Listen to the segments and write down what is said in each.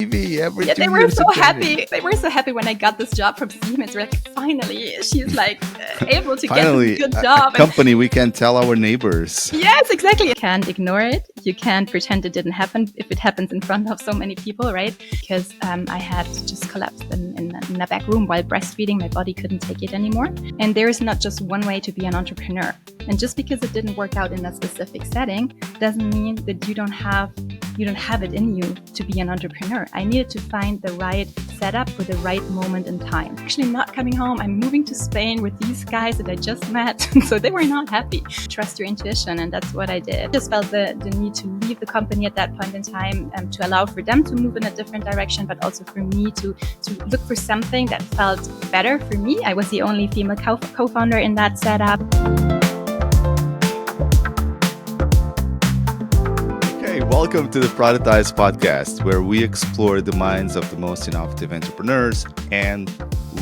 TV every Yeah, 2 they were years. so it's changing. happy. They were so happy when I got this job from Siemens. We're like, finally, she's like able to Finally, get this good a job. company we can tell our neighbors. Yes, exactly. You can't ignore it. You can't pretend it didn't happen if it happens in front of so many people, right? Because I had just collapsed in a back room while breastfeeding. My body couldn't take it anymore. And there is not just one way to be an entrepreneur. And just because it didn't work out in a specific setting doesn't mean that you don't have it in you to be an entrepreneur. I needed to find the right setup for the right moment in time. Actually not coming home. I'm moving to Spain with these guys that I just met. So they were not happy. Trust your intuition. And that's what I did. Just felt the need to leave the company at that point in time to allow for them to move in a different direction, but also for me to look for something that felt better for me. I was the only female co-founder in that setup. Welcome to the Productized podcast, where we explore the minds of the most innovative entrepreneurs and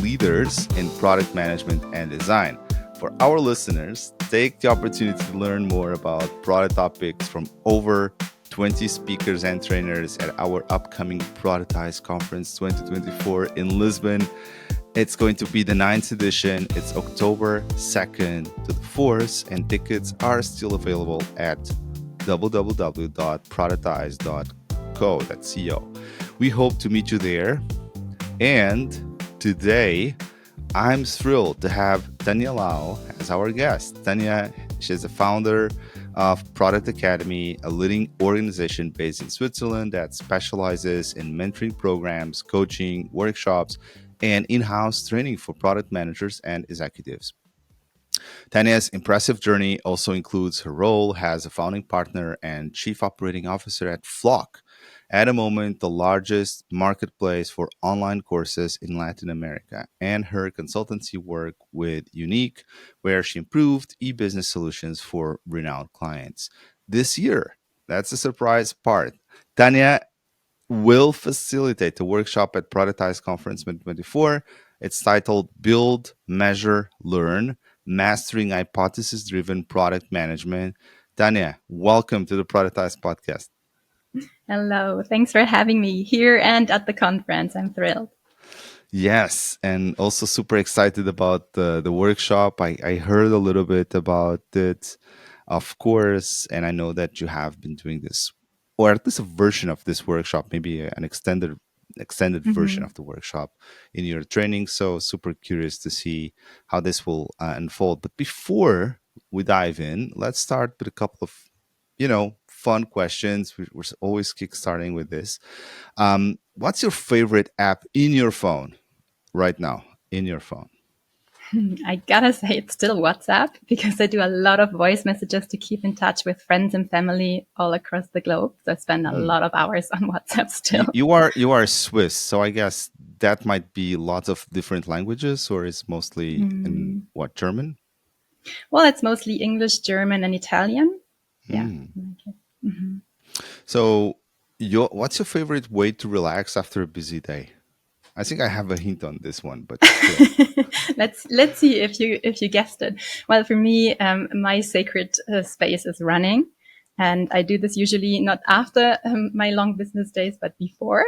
leaders in product management and design. For our listeners, take the opportunity to learn more about product topics from over 20 speakers and trainers at our upcoming Productized Conference 2024 in Lisbon. It's going to be the 9th edition. It's October 2nd to the 4th, and tickets are still available at www.productized.co. We hope to meet you there. And today, I'm thrilled to have Tanja Lau as our guest. Tanja, she's the founder of Product Academy, a leading organization based in Switzerland that specializes in mentoring programs, coaching, workshops, and in-house training for product managers and executives. Tanja's impressive journey also includes her role as a founding partner and chief operating officer at Flock, at the moment the largest marketplace for online courses in Latin America, and her consultancy work with Unique, where she improved e-business solutions for renowned clients. This year, that's the surprise part, Tanja will facilitate the workshop at Productized Conference 2024. It's titled Build, Measure, Learn, Mastering Hypothesis-Driven Product Management. Tanja, welcome to the Productized podcast. Hello. Thanks for having me here and at the conference. I'm thrilled. Yes, and also super excited about the workshop. I heard a little bit about it, of course, and I know that you have been doing this, or at least a version of this workshop, maybe an extended version of the workshop in your training. So super curious to see how this will unfold. But before we dive in, let's start with a couple of, fun questions. We're always kickstarting with this. What's your favorite app in your phone right now? In your phone? I gotta say it's still WhatsApp, because I do a lot of voice messages to keep in touch with friends and family all across the globe. So I spend a lot of hours on WhatsApp still. You are Swiss, so I guess that might be lots of different languages, or it's mostly in what, German? Well, it's mostly English, German, and Italian. Yeah. So what's your favorite way to relax after a busy day? I think I have a hint on this one, but still. let's see if you guessed it. Well, for me, my sacred space is running, and I do this usually not after my long business days, but before,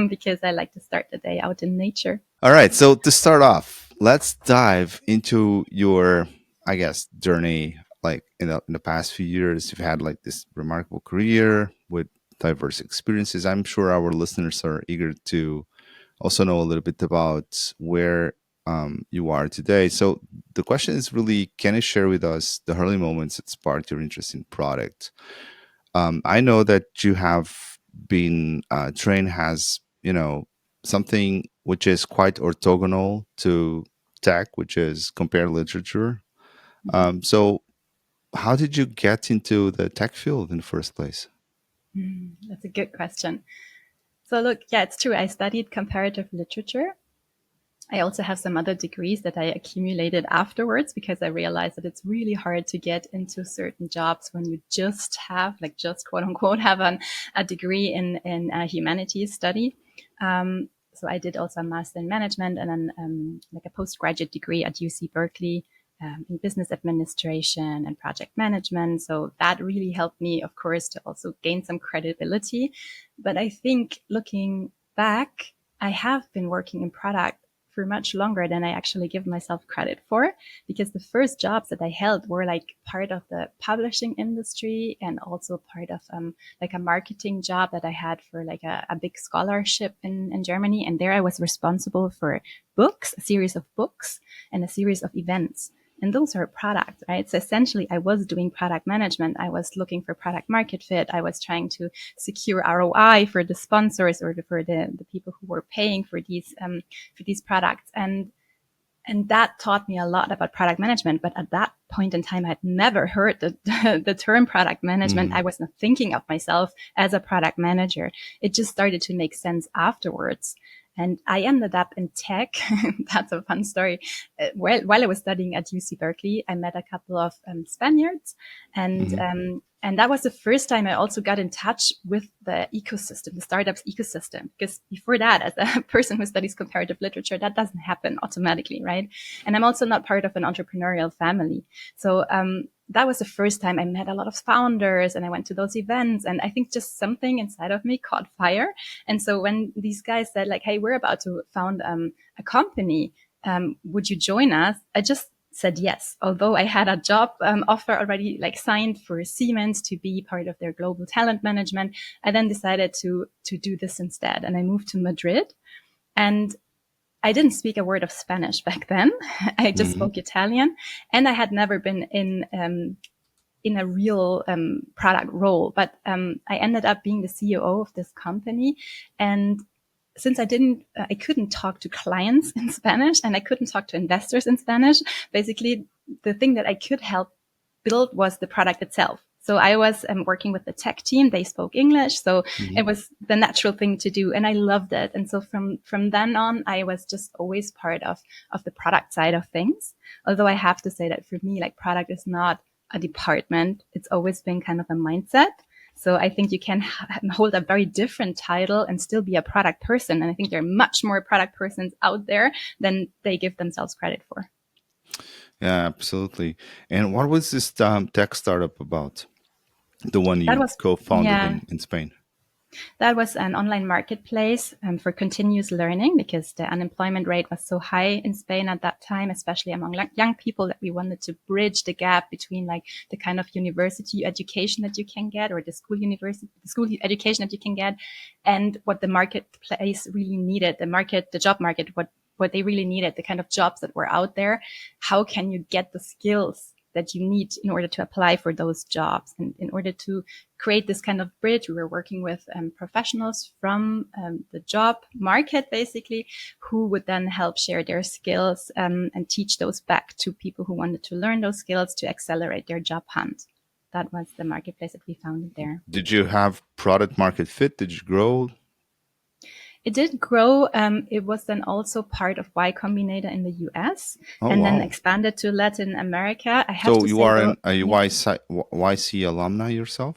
because I like to start the day out in nature. All right. So to start off, let's dive into your, I guess, journey. Like in the past few years, you've had like this remarkable career with diverse experiences. I'm sure our listeners are eager to also know a little bit about where you are today. So the question is really, can you share with us the early moments that sparked your interest in product? I know that you have been trained as, something which is quite orthogonal to tech, which is comparative literature. So how did you get into the tech field in the first place? That's a good question. So look, yeah, it's true. I studied comparative literature. I also have some other degrees that I accumulated afterwards, because I realized that it's really hard to get into certain jobs when you just have, like, just quote unquote, have a degree in humanities study. So I did also a master in management and then like a postgraduate degree at UC Berkeley in business administration and project management. So that really helped me, of course, to also gain some credibility. But I think looking back, I have been working in product for much longer than I actually give myself credit for, because the first jobs that I held were like part of the publishing industry and also part of like a marketing job that I had for like a big scholarship in Germany. And there I was responsible for books, a series of books and a series of events. And those are product, right? So essentially I was doing product management. I was looking for product market fit. I was trying to secure ROI for the sponsors or for the people who were paying for these products. And that taught me a lot about product management. But at that point in time, I had never heard the term product management. I was not thinking of myself as a product manager. It just started to make sense afterwards. And I ended up in tech. That's a fun story. While I was studying at UC Berkeley, I met a couple of Spaniards, and that was the first time I also got in touch with the ecosystem, the startups ecosystem. Because before that, as a person who studies comparative literature, that doesn't happen automatically, right? And I'm also not part of an entrepreneurial family. So that was the first time I met a lot of founders and I went to those events. And I think just something inside of me caught fire. And so when these guys said like, hey, we're about to found a company, would you join us? I just said yes. Although I had a job offer already like signed for Siemens to be part of their global talent management, I then decided to do this instead. And I moved to Madrid, and I didn't speak a word of Spanish back then. I just spoke Italian, and I had never been in a real product role. But I ended up being the CEO of this company, and since I couldn't talk to clients in Spanish and I couldn't talk to investors in Spanish, basically the thing that I could help build was the product itself. So I was working with the tech team. They spoke English. So it was the natural thing to do. And I loved it. And so from then on, I was just always part of the product side of things. Although I have to say that for me, like product is not a department. It's always been kind of a mindset. So I think you can hold a very different title and still be a product person. And I think there are much more product persons out there than they give themselves credit for. Yeah, absolutely. And what was this tech startup about? The one That you was, co-founded yeah, in Spain? that was an online marketplace for continuous learning, because the unemployment rate was so high in Spain at that time, especially among young people, that we wanted to bridge the gap between like the kind of university education that you can get, or the school education that you can get, and what the marketplace really needed, the job market, what they really needed, the kind of jobs that were out there. How can you get the skills that you need in order to apply for those jobs? And in order to create this kind of bridge, we were working with professionals from the job market, basically, who would then help share their skills and teach those back to people who wanted to learn those skills to accelerate their job hunt. That was the marketplace that we founded there. Did you have product market fit? Did you grow? It did grow. It was then also part of Y Combinator in the US, Oh, and then wow. expanded to Latin America. I have So to you say are though, a yeah. YC alumni yourself?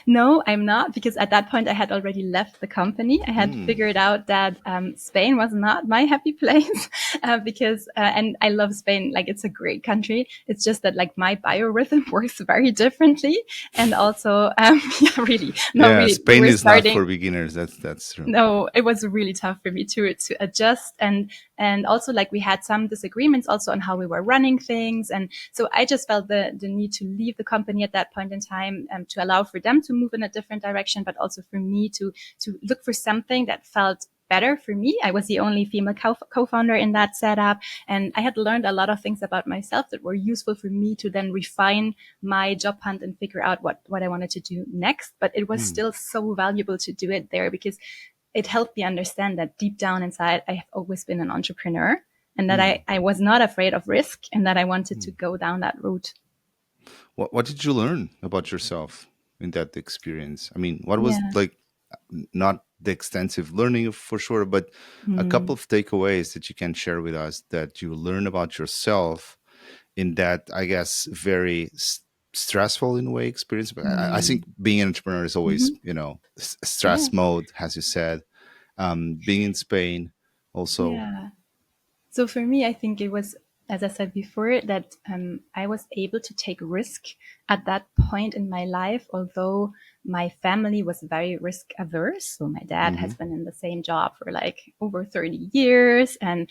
No, I'm not, because at that point I had already left the company. I had figured out that Spain was not my happy place and I love Spain. Like, it's a great country. It's just that like my biorhythm works very differently. And also, yeah, really, no, Yeah, really, we Spain were is not starting. for beginners. That's true. No, it was really tough for me to adjust, and also like we had some disagreements also on how we were running things, and so I just felt the need to leave the company at that point in time, to allow for them to move in a different direction, but also for me to look for something that felt better for me. I was the only female co-founder in that setup, and I had learned a lot of things about myself that were useful for me to then refine my job hunt and figure out what I wanted to do next. But it was still so valuable to do it there, because it helped me understand that deep down inside, I have always been an entrepreneur, and that I was not afraid of risk, and that I wanted to go down that route. What did you learn about yourself in that experience? I mean, what was Yeah. like, not the extensive learning for sure, but a couple of takeaways that you can share with us that you learn about yourself in that, I guess, very stressful in a way experience. But I think being an entrepreneur is always, Mm-hmm. Yeah. stress mode, as you said. Being in Spain also. Yeah. So for me, I think it was as I said before, that I was able to take risk at that point in my life, although my family was very risk averse. So my dad Hmm. has been in the same job for like over 30 years. And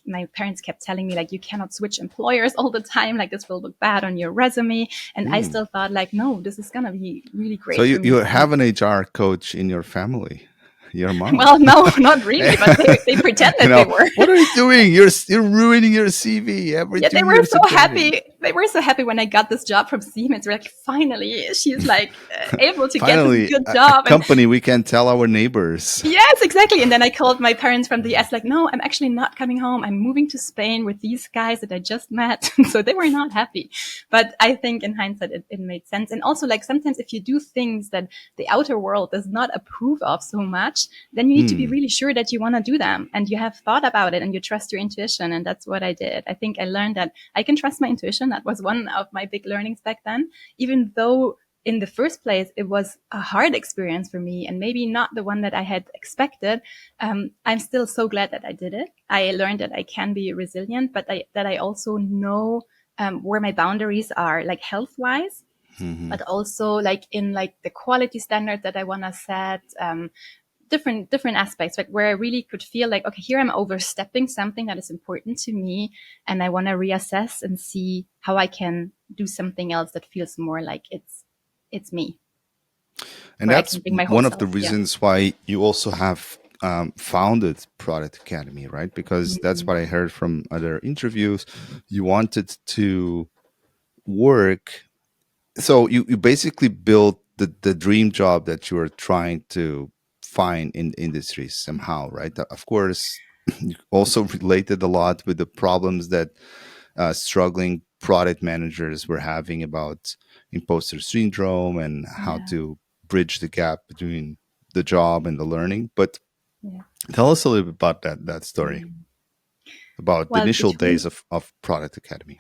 my parents kept telling me, like, you cannot switch employers all the time. Like, this will look bad on your resume. And I Mm. still thought, like, no, this is going to be really So great for you me. have an HR coach in your family, your mom. Well, no, not really, but they You pretended they know, were. what are you doing? You're ruining your CV every Yeah, two years so updating. happy. They were so happy when I got this job from Siemens. They're like, finally, she's like able to get this Finally, good a job. And company we can tell our neighbors. yes, exactly. And then I called my parents from the US, like, no, I'm actually not coming home. I'm moving to Spain with these guys that I just met. So they were not happy. But I think in hindsight, it made sense. And also, like, sometimes if you do things that the outer world does not approve of so much, then you need to be Hmm. really sure that you want to do them and you have thought about it and you trust your intuition. And that's what I did. I think I learned that I can trust my intuition. That was one of my big learnings back then, even though in the first place, it was a hard experience for me and maybe not the one that I had expected. I'm still so glad that I did it. I learned that I can be resilient, but that I also know where my boundaries are, like health wise, Hmm. but also like in like the quality standard that I want to set. Different aspects, like where I really could feel like, okay, here I'm overstepping something that is important to me, and I want to reassess and see how I can do something else that feels more like it's me, And where I that's can bring my whole one of the self. Yeah. reasons why you also have founded Product Academy, right? Because that's Mm-hmm. what I heard from other interviews. You wanted to work. So you basically built the dream job that you were trying to find in industry somehow, right? Of course, you also related a lot with the problems that struggling product managers were having about imposter syndrome and how Yeah. to bridge the gap between the job and the learning. But Yeah. tell us a little bit about that story, Mm. about the Well, initial days between of Product Academy.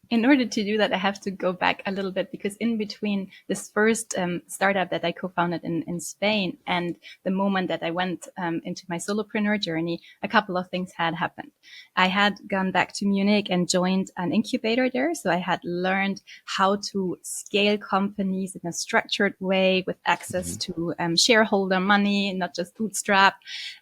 in order to do that, I have to go back a little bit because in between this first startup that I co-founded in Spain and the moment that I went into my solopreneur journey, a couple of things had happened. I had gone back to Munich and joined an incubator there. So I had learned how to scale companies in a structured way with access Hmm. to shareholder money, not just bootstrap.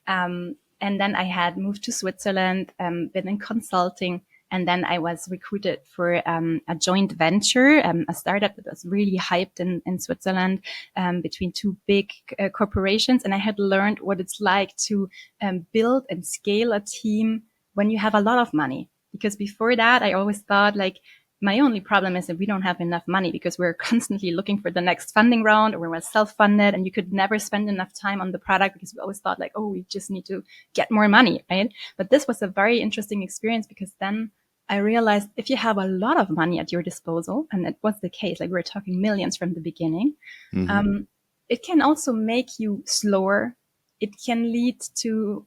And then I had moved to Switzerland, been in consulting, and then I was recruited for a joint venture, a startup that was really hyped in Switzerland between two big corporations. And I had learned what it's like to build and scale a team when you have a lot of money. Because before that, I always thought like, my only problem is that we don't have enough money because we're constantly looking for the next funding round, or we're self-funded, and you could never spend enough time on the product because we always thought like, oh, we just need to get more money, right? But this was a very interesting experience because then I realized if you have a lot of money at your disposal, and it was the case, like we were talking millions from the beginning, Hmm. um, it can also make you slower. It can lead to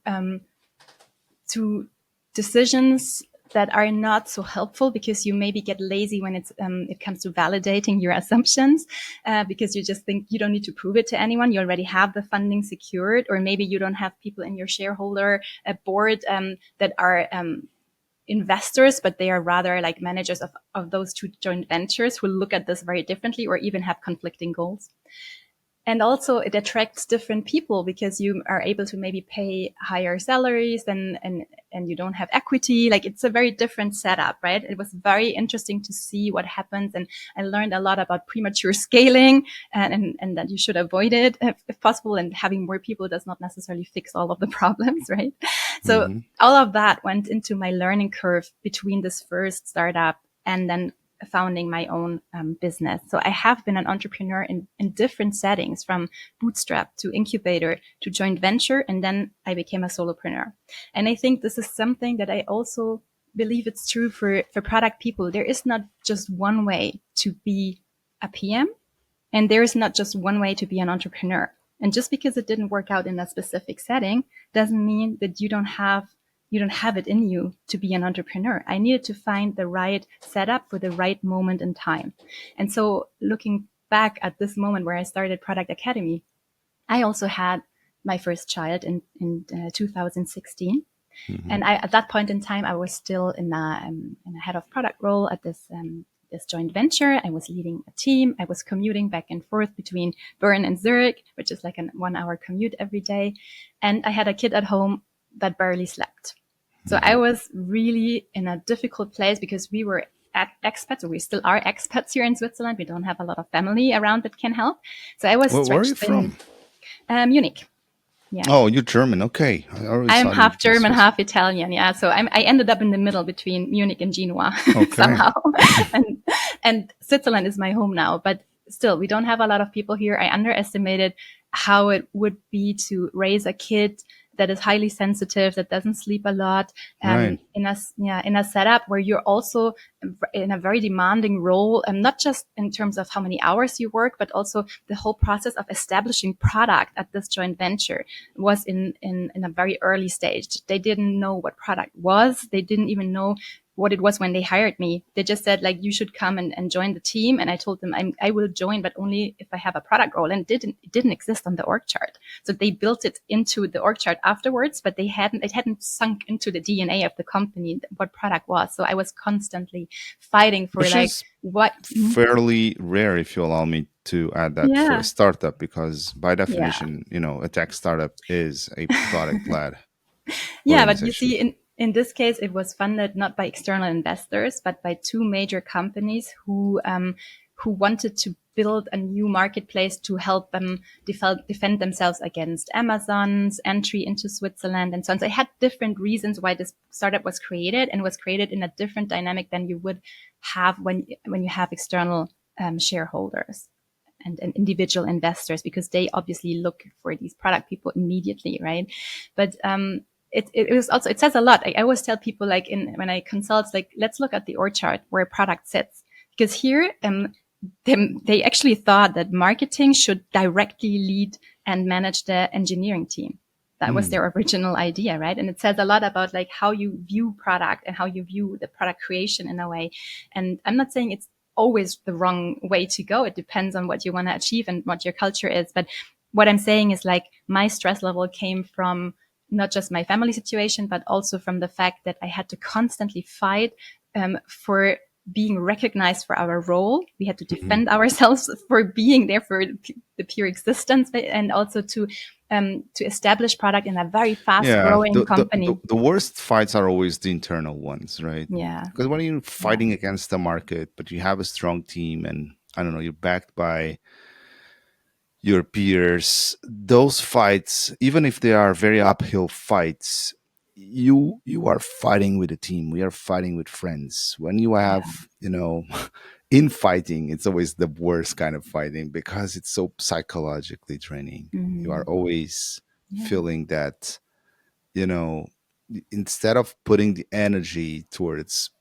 decisions that are not so helpful because you maybe get lazy when it comes to validating your assumptions because you just think you don't need to prove it to anyone. You already have the funding secured, or maybe you don't have people in your shareholder board that are investors, but they are rather like managers of those two joint ventures who look at this very differently or even have conflicting goals. And also it attracts different people because you are able to maybe pay higher salaries and you don't have equity. Like it's a very different setup, right? It was very interesting to see what happens. And I learned a lot about premature scaling and that you should avoid it if possible. And having more people does not necessarily fix all of the problems, right? So Hmm. all of that went into my learning curve between this first startup and then founding my own business. So I have been an entrepreneur in different settings, from bootstrap to incubator to joint venture, and then I became a solopreneur. And I think this is something that I also believe it's true for product people. There is not just one way to be a PM, and there is not just one way to be an entrepreneur. And just because it didn't work out in a specific setting doesn't mean that you don't have it in you to be an entrepreneur. I needed to find the right setup for the right moment in time. And so looking back at this moment where I started Product Academy, I also had my first child in 2016. Mhm. And at that point in time, I was still in a head of product role at this joint venture. I was leading a team. I was commuting back and forth between Bern and Zurich, which is like a 1 hour commute every day. And I had a kid at home that barely slept. So I Mhm. was really in a difficult place because we were expats, or we still are expats here in Switzerland. We don't have a lot of family around that can help. So I was Where are you stretched thin. from? Munich. Yeah. Oh, you're German. Okay, I always I'm thought you half were German, Swiss. half Italian. Yeah. So I ended up in the middle between Munich and Genoa Okay. somehow. and, and Switzerland is my home now, but still we don't have a lot of people here. I underestimated how it would be to raise a kid that is highly sensitive, that doesn't sleep a lot, Right. in a setup where you're also in a very demanding role, and not just in terms of how many hours you work, but also the whole process of establishing product at this joint venture was in a very early stage. They didn't know what product was. They didn't even know what it was when they hired me. They just said, like, you should come and join the team. And I told them I will join, but only if I have a product role. And it didn't exist on the org chart. So they built it into the org chart afterwards, but it hadn't sunk into the DNA of the company what product was. So I was constantly fighting for Which like is what. fairly rare, if you allow me to add that, for a Yeah. startup, because by Yeah. definition, a tech startup is a product-led Yeah, but you organization. see, in this case, it was funded not by external investors, but by two major companies who wanted to build a new marketplace to help them defend themselves against Amazon's entry into Switzerland and so on. So it had different reasons why this startup was created, and was created in a different dynamic than you would have when you have external shareholders and individual investors, because they obviously look for these product people immediately, right? But it was also, it says a lot. I always tell people, like, when I consult, like, let's look at the org chart where a product sits, because here they actually thought that marketing should directly lead and manage the engineering team. That was Hmm. their original idea, right? And it says a lot about like how you view product and how you view the product creation in a way. And I'm not saying it's always the wrong way to go. It depends on what you want to achieve and what your culture is. But what I'm saying is, like, my stress level came from not just my family situation, but also from the fact that I had to constantly fight for being recognized for our role. We had to Hmm. defend ourselves for being there for the pure existence, and also to establish product in a very fast Yeah, growing company. the worst fights are always the internal ones, right? Yeah. Because when you're Yeah. fighting against the market, but you have a strong team, and I don't know, you're backed by your peers, those fights, even if they are very uphill fights, you are fighting with a team. We are fighting with friends. When you Yeah. have, infighting, it's always the worst kind of fighting, because it's so psychologically draining. You are Mhm. always Yeah. feeling that, you know instead of putting the energy towards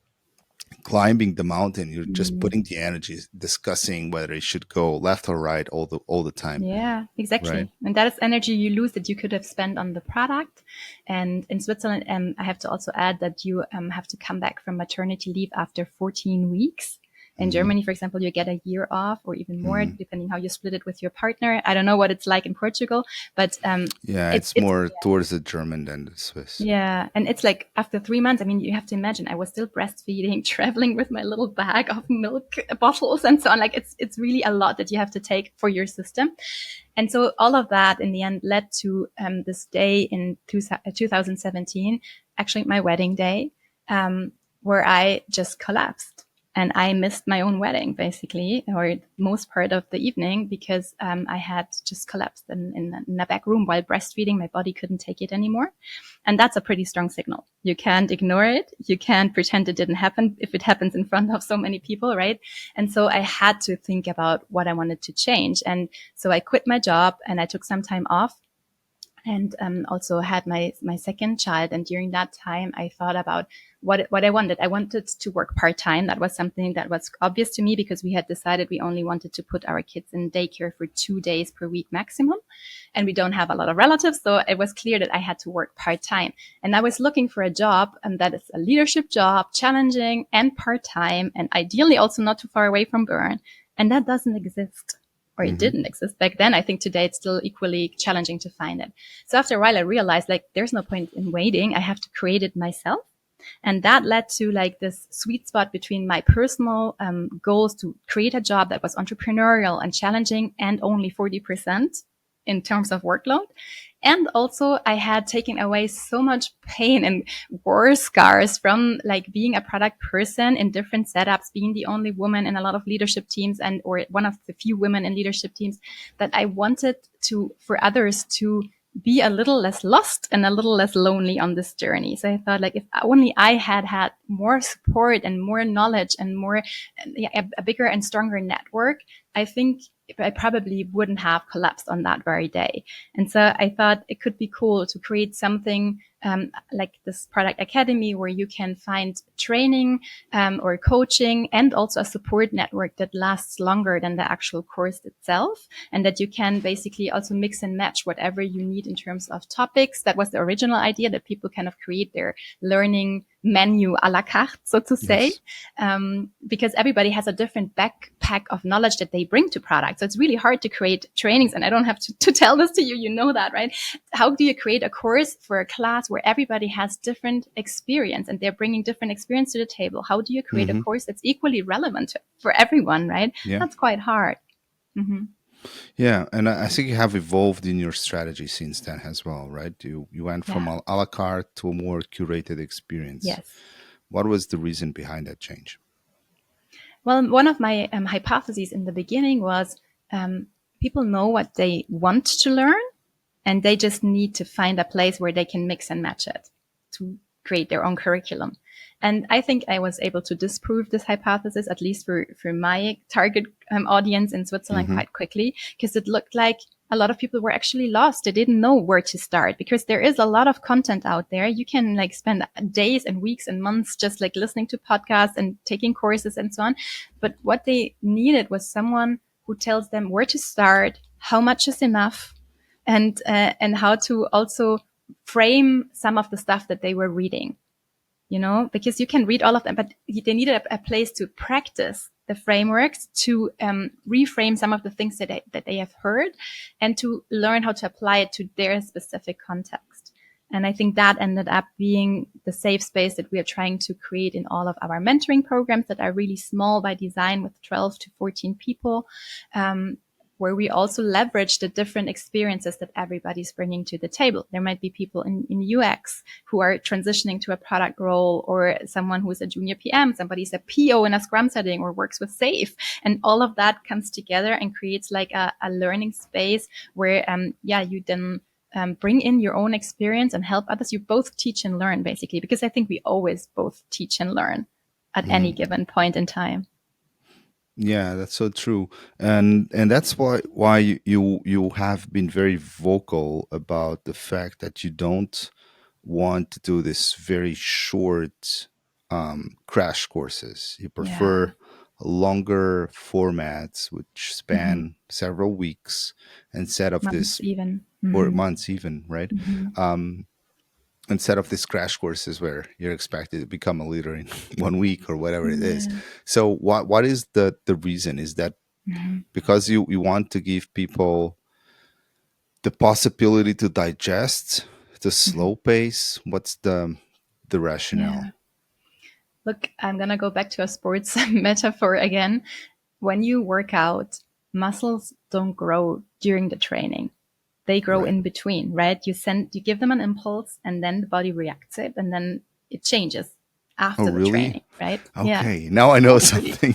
climbing the mountain, you're just Mhm. putting the energy discussing whether it should go left or right all the time, Yeah, right? exactly. And that is energy you lose that you could have spent on the product. And in Switzerland, I have to also add that you have to come back from maternity leave after 14 weeks. In Hmm. Germany, for example, you get a year off, or even more, Hmm. depending how you split it with your partner. I don't know what it's like in Portugal, but Yeah, it's it's it's more towards the German than the Swiss. yeah, and it's like after 3 months. I mean, you have to imagine I was still breastfeeding, traveling with my little bag of milk bottles and so on. Like, it's really a lot that you have to take for your system. And so all of that in the end led to this day in 2017, actually my wedding day, where I just collapsed. And I missed my own wedding, basically, or most part of the evening, because I had just collapsed in a back room while breastfeeding. My body couldn't take it anymore. And that's a pretty strong signal. You can't ignore it. You can't pretend it didn't happen if it happens in front of so many people, right? And so I had to think about what I wanted to change. And so I quit my job and I took some time off, and also had my second child. And during that time, I thought about what I wanted. I wanted to work part time. That was something that was obvious to me, because we had decided we only wanted to put our kids in daycare for 2 days per week maximum, and we don't have a lot of relatives, so it was clear that I had to work part time. And I was looking for a job, and that is a leadership job, challenging and part time, and ideally also not too far away from Bern. And that doesn't exist. or it didn't exist back then. I think today it's still equally challenging to find it. So after a while, I realized like there's no point in waiting. I have to create it myself. And that led to like this sweet spot between my personal goals to create a job that was entrepreneurial and challenging and only 40% in terms of workload. And also I had taken away so much pain and war scars from like being a product person in different setups, being the only woman in a lot of leadership teams and or one of the few women in leadership teams, that I wanted to for others to be a little less lost and a little less lonely on this journey. So I thought like if only I had more support and more knowledge and more a bigger and stronger network, I think I probably wouldn't have collapsed on that very day. And so I thought it could be cool to create something like this product academy where you can find training or coaching and also a support network that lasts longer than the actual course itself, and that you can basically also mix and match whatever you need in terms of topics. That was the original idea, that people kind of create their learning menu a la carte, so to say, because everybody has a different backpack of knowledge that they bring to product. So it's really hard to create trainings, and I don't have to tell this to you, you know that, right? How do you create a course for a class where everybody has different experience and they're bringing different experience to the table? How do you create a course that's equally relevant for everyone, right? Yeah. That's quite hard. Yeah, and I think you have evolved in your strategy since then as well, right? You went from a la carte to a more curated experience. Yes. What was the reason behind that change? Well, one of my hypotheses in the beginning was people know what they want to learn, and they just need to find a place where they can mix and match it to create their own curriculum. And I think I was able to disprove this hypothesis, at least for my target audience in Switzerland, quite quickly, because it looked like a lot of people were actually lost. They didn't know where to start, because there is a lot of content out there. You can like spend days and weeks and months just like listening to podcasts and taking courses and so on. But what they needed was someone who tells them where to start, how much is enough, and how to also frame some of the stuff that they were reading. You know, because you can read all of them, but they needed a place to practice the frameworks, to reframe some of the things that they have heard, and to learn how to apply it to their specific context. And I think that ended up being the safe space that we are trying to create in all of our mentoring programs that are really small by design, with 12 to 14 people, where we also leverage the different experiences that everybody's bringing to the table. There might be people in UX who are transitioning to a product role, or someone who is a junior PM, somebody's a PO in a Scrum setting or works with SAFe. And all of that comes together and creates like a learning space where, you then bring in your own experience and help others. You both teach and learn, basically, because I think we always both teach and learn at any given point in time. Yeah, that's so true, and that's why you have been very vocal about the fact that you don't want to do this very short crash courses. You prefer longer formats which span several weeks instead of Months this, even. or months even, right? Instead of these crash courses where you're expected to become a leader in 1 week or whatever it is. So what is the reason? Is that because you want to give people the possibility to digest the slow pace? What's the rationale? Yeah. Look, I'm going to go back to a sports metaphor again. When you work out, muscles don't grow during the training. They grow in between, right? You give them an impulse, and then the body reacts it, and then it changes after the training, right? Okay, now I know something.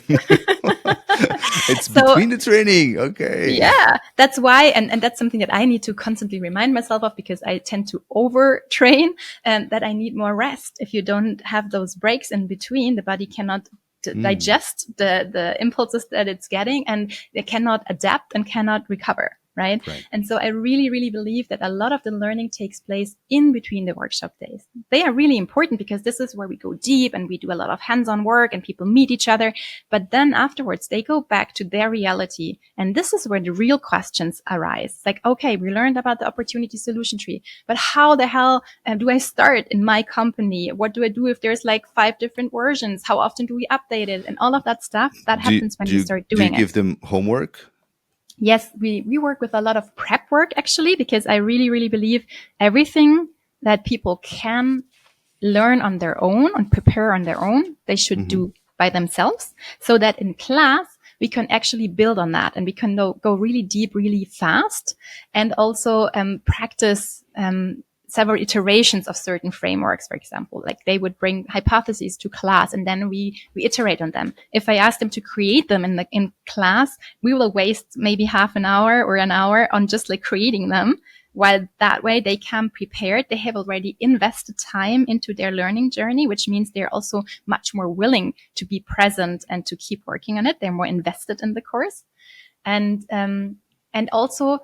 It's between the training. Okay. Yeah, that's why. And that's something that I need to constantly remind myself of, because I tend to overtrain, and that I need more rest. If you don't have those breaks in between, the body cannot digest the impulses that it's getting, and it cannot adapt and cannot recover. Right? And so I really, really believe that a lot of the learning takes place in between the workshop days. They are really important because this is where we go deep and we do a lot of hands-on work and people meet each other. But then afterwards, they go back to their reality. And this is where the real questions arise. Like, okay, we learned about the opportunity solution tree, but how the hell do I start in my company? What do I do if there's like 5 different versions? How often do we update it? And all of that stuff that happens when you start doing it. Do you give them homework? Yes, we work with a lot of prep work actually, because I really, really believe everything that people can learn on their own and prepare on their own, they should Hmm. do by themselves, so that in class we can actually build on that and we can go really deep, really fast, and also practice several iterations of certain frameworks. For example, like they would bring hypotheses to class and then we iterate on them. If I ask them to create them in class, we will waste maybe half an hour or an hour on just like creating them, while that way they come prepared. They have already invested time into their learning journey, which means they're also much more willing to be present and to keep working on it. They're more invested in the course. And also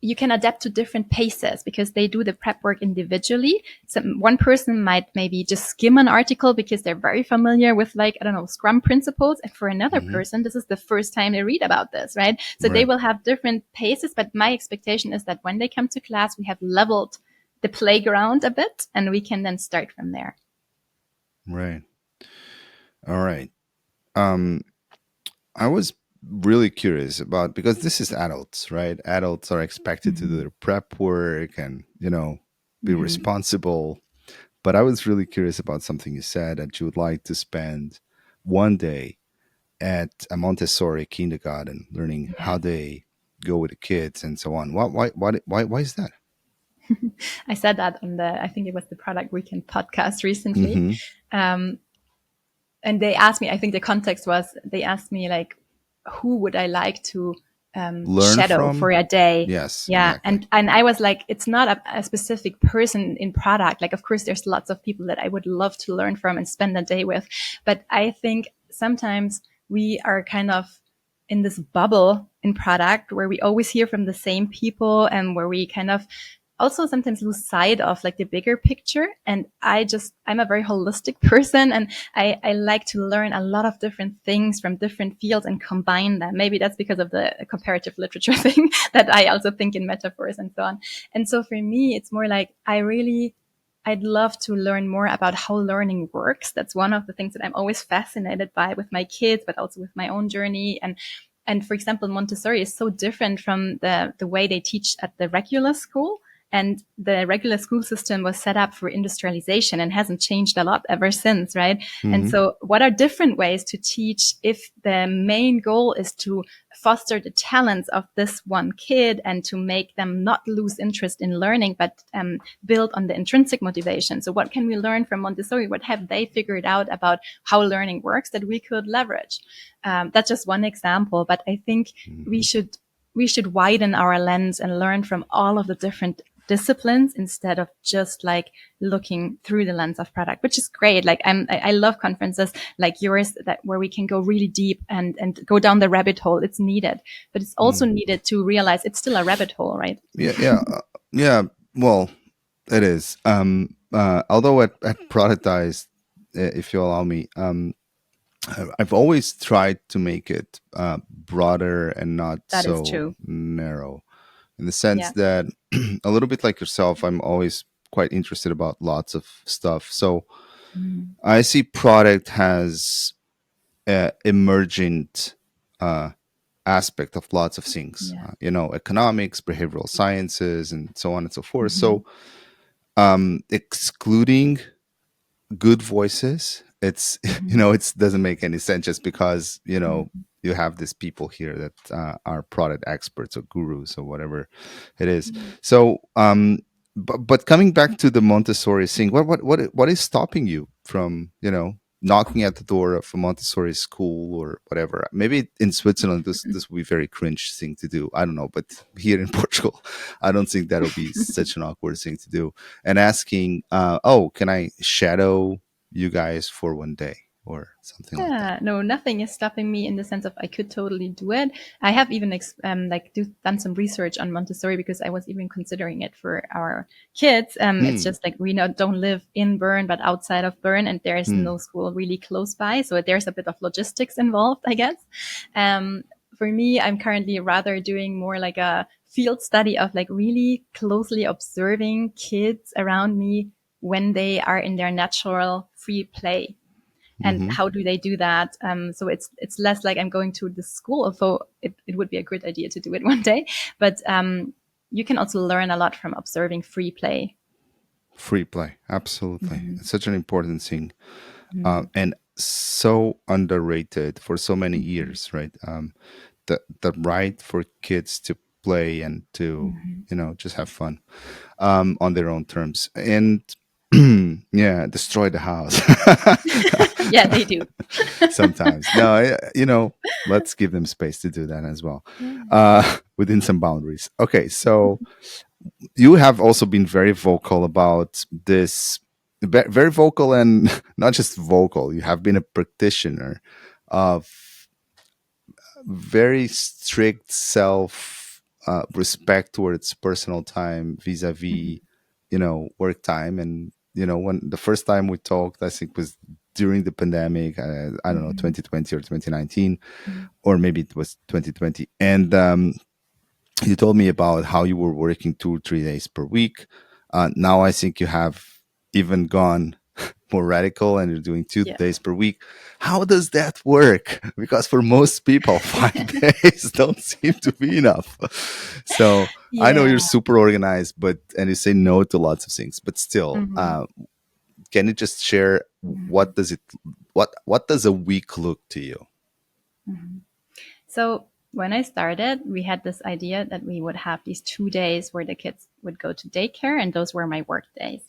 you can adapt to different paces because they do the prep work individually. So one person might maybe just skim an article because they're very familiar with, like, I don't know, Scrum principles. And for another Hmm. person, this is the first time they read about this, right? So they Right. will have different paces. But my expectation is that when they come to class, we have leveled the playground a bit and we can then start from there. Right. All right. Um, I was really curious about, because this is adults, right? Adults are expected to do Mm-hmm. their prep work and, be Mm-hmm. responsible. But I was really curious about something you said, that you would like to spend one day at a Montessori kindergarten learning Yeah. how they go with the kids and so on. Why is that? I said that on I think it was the Product Weekend podcast recently. Hmm. Um, and they asked me, I think the context was, they asked me like, who would I like to Learn shadow for from? a day? Yes, Yeah. exactly. And I was like, it's not a specific person in product. Like, of course, there's lots of people that I would love to learn from and spend a day with. But I think sometimes we are kind of in this bubble in product where we always hear from the same people and where we kind of also sometimes lose sight of like the bigger picture. And I'm a very holistic person, and I like to learn a lot of different things from different fields and combine them. Maybe that's because of the comparative literature thing that I also think in metaphors and so on. And so for me, it's more like I'd love to learn more about how learning works. That's one of the things that I'm always fascinated by with my kids, but also with my own journey. And for example, Montessori is so different from the way they teach at the regular school. And the regular school system was set up for industrialization and hasn't changed a lot ever since, right? And Hmm. so what are different ways to teach if the main goal is to foster the talents of this one kid and to make them not lose interest in learning, but build on the intrinsic motivation? So what can we learn from Montessori? What have they figured out about how learning works that we could leverage? That's just one example, but I think we Hmm. should we should widen our lens and learn from all of the different disciplines instead of just like looking through the lens of product, which is great. Like I love conferences like yours that where we can go really deep and go down the rabbit hole. It's needed, but it's also Hmm. needed to realize it's still a rabbit hole, right? Yeah, yeah, yeah. Well, it is. Although at Productized, if you allow me, I've always tried to make it broader and not That is so true. narrow, in the sense Yeah. that a little bit like yourself, I'm always quite interested about lots of stuff. So Mm. I see product has emergent uh, aspect of lots of things, Yeah. economics, behavioral sciences, and so on and so forth. Mm-hmm. So excluding good voices, it's Mm-hmm. it doesn't make any sense, just because you have these people here that are product experts or gurus or whatever it is. Mm-hmm. So but coming back to the Montessori thing, what is stopping you from knocking at the door of a Montessori school or whatever? Maybe in Switzerland this would be a very cringe thing to do, I don't know, but here in Portugal I don't think that'll be such an awkward thing to do, and asking, oh, can I shadow you guys for one day or something like that? Yeah, no, nothing is stopping me in the sense of I could totally do it. I have even done some research on Montessori because I was even considering it for our kids. It's Hmm. just like we don't live in Bern, but outside of Bern, and there is Hmm. no school really close by, so there's a bit of logistics involved, I guess. Um, for me, I'm currently rather doing more like a field study of like really closely observing kids around me when they are in their natural free play. and Hmm. how do they do that. So it's less like I'm going to the school, although it would be a great idea to do it one day. But you can also learn a lot from observing free play. Free play, absolutely. Mm-hmm. It's such an important thing, Mm-hmm. and so underrated for so many years, right? The right for kids to play and to, Mm-hmm. just have fun on their own terms, and yeah, destroy the house Yeah, they do. sometimes. No, let's give them space to do that as well, within some boundaries. Okay, so you have also been very vocal about this, very vocal, and not just vocal. You have been a practitioner of very strict self respect towards personal time vis-a-vis, work time. And when the first time we talked, I think was during the pandemic, I don't know, Mm-hmm. 2020 or 2019, Mm-hmm. or maybe it was 2020. And you told me about how you were working 2 or 3 days per week. Now I think you have even gone more radical and you're doing two Yeah. days per week. How does that work? Because for most people, 5 days don't seem to be enough. So I know Yeah. you're super organized, and you say no to lots of things, but still, Mm-hmm. can you just share Mm-hmm. what does a week look to you? Mm-hmm. So when I started, we had this idea that we would have these 2 days where the kids would go to daycare, and those were my work days.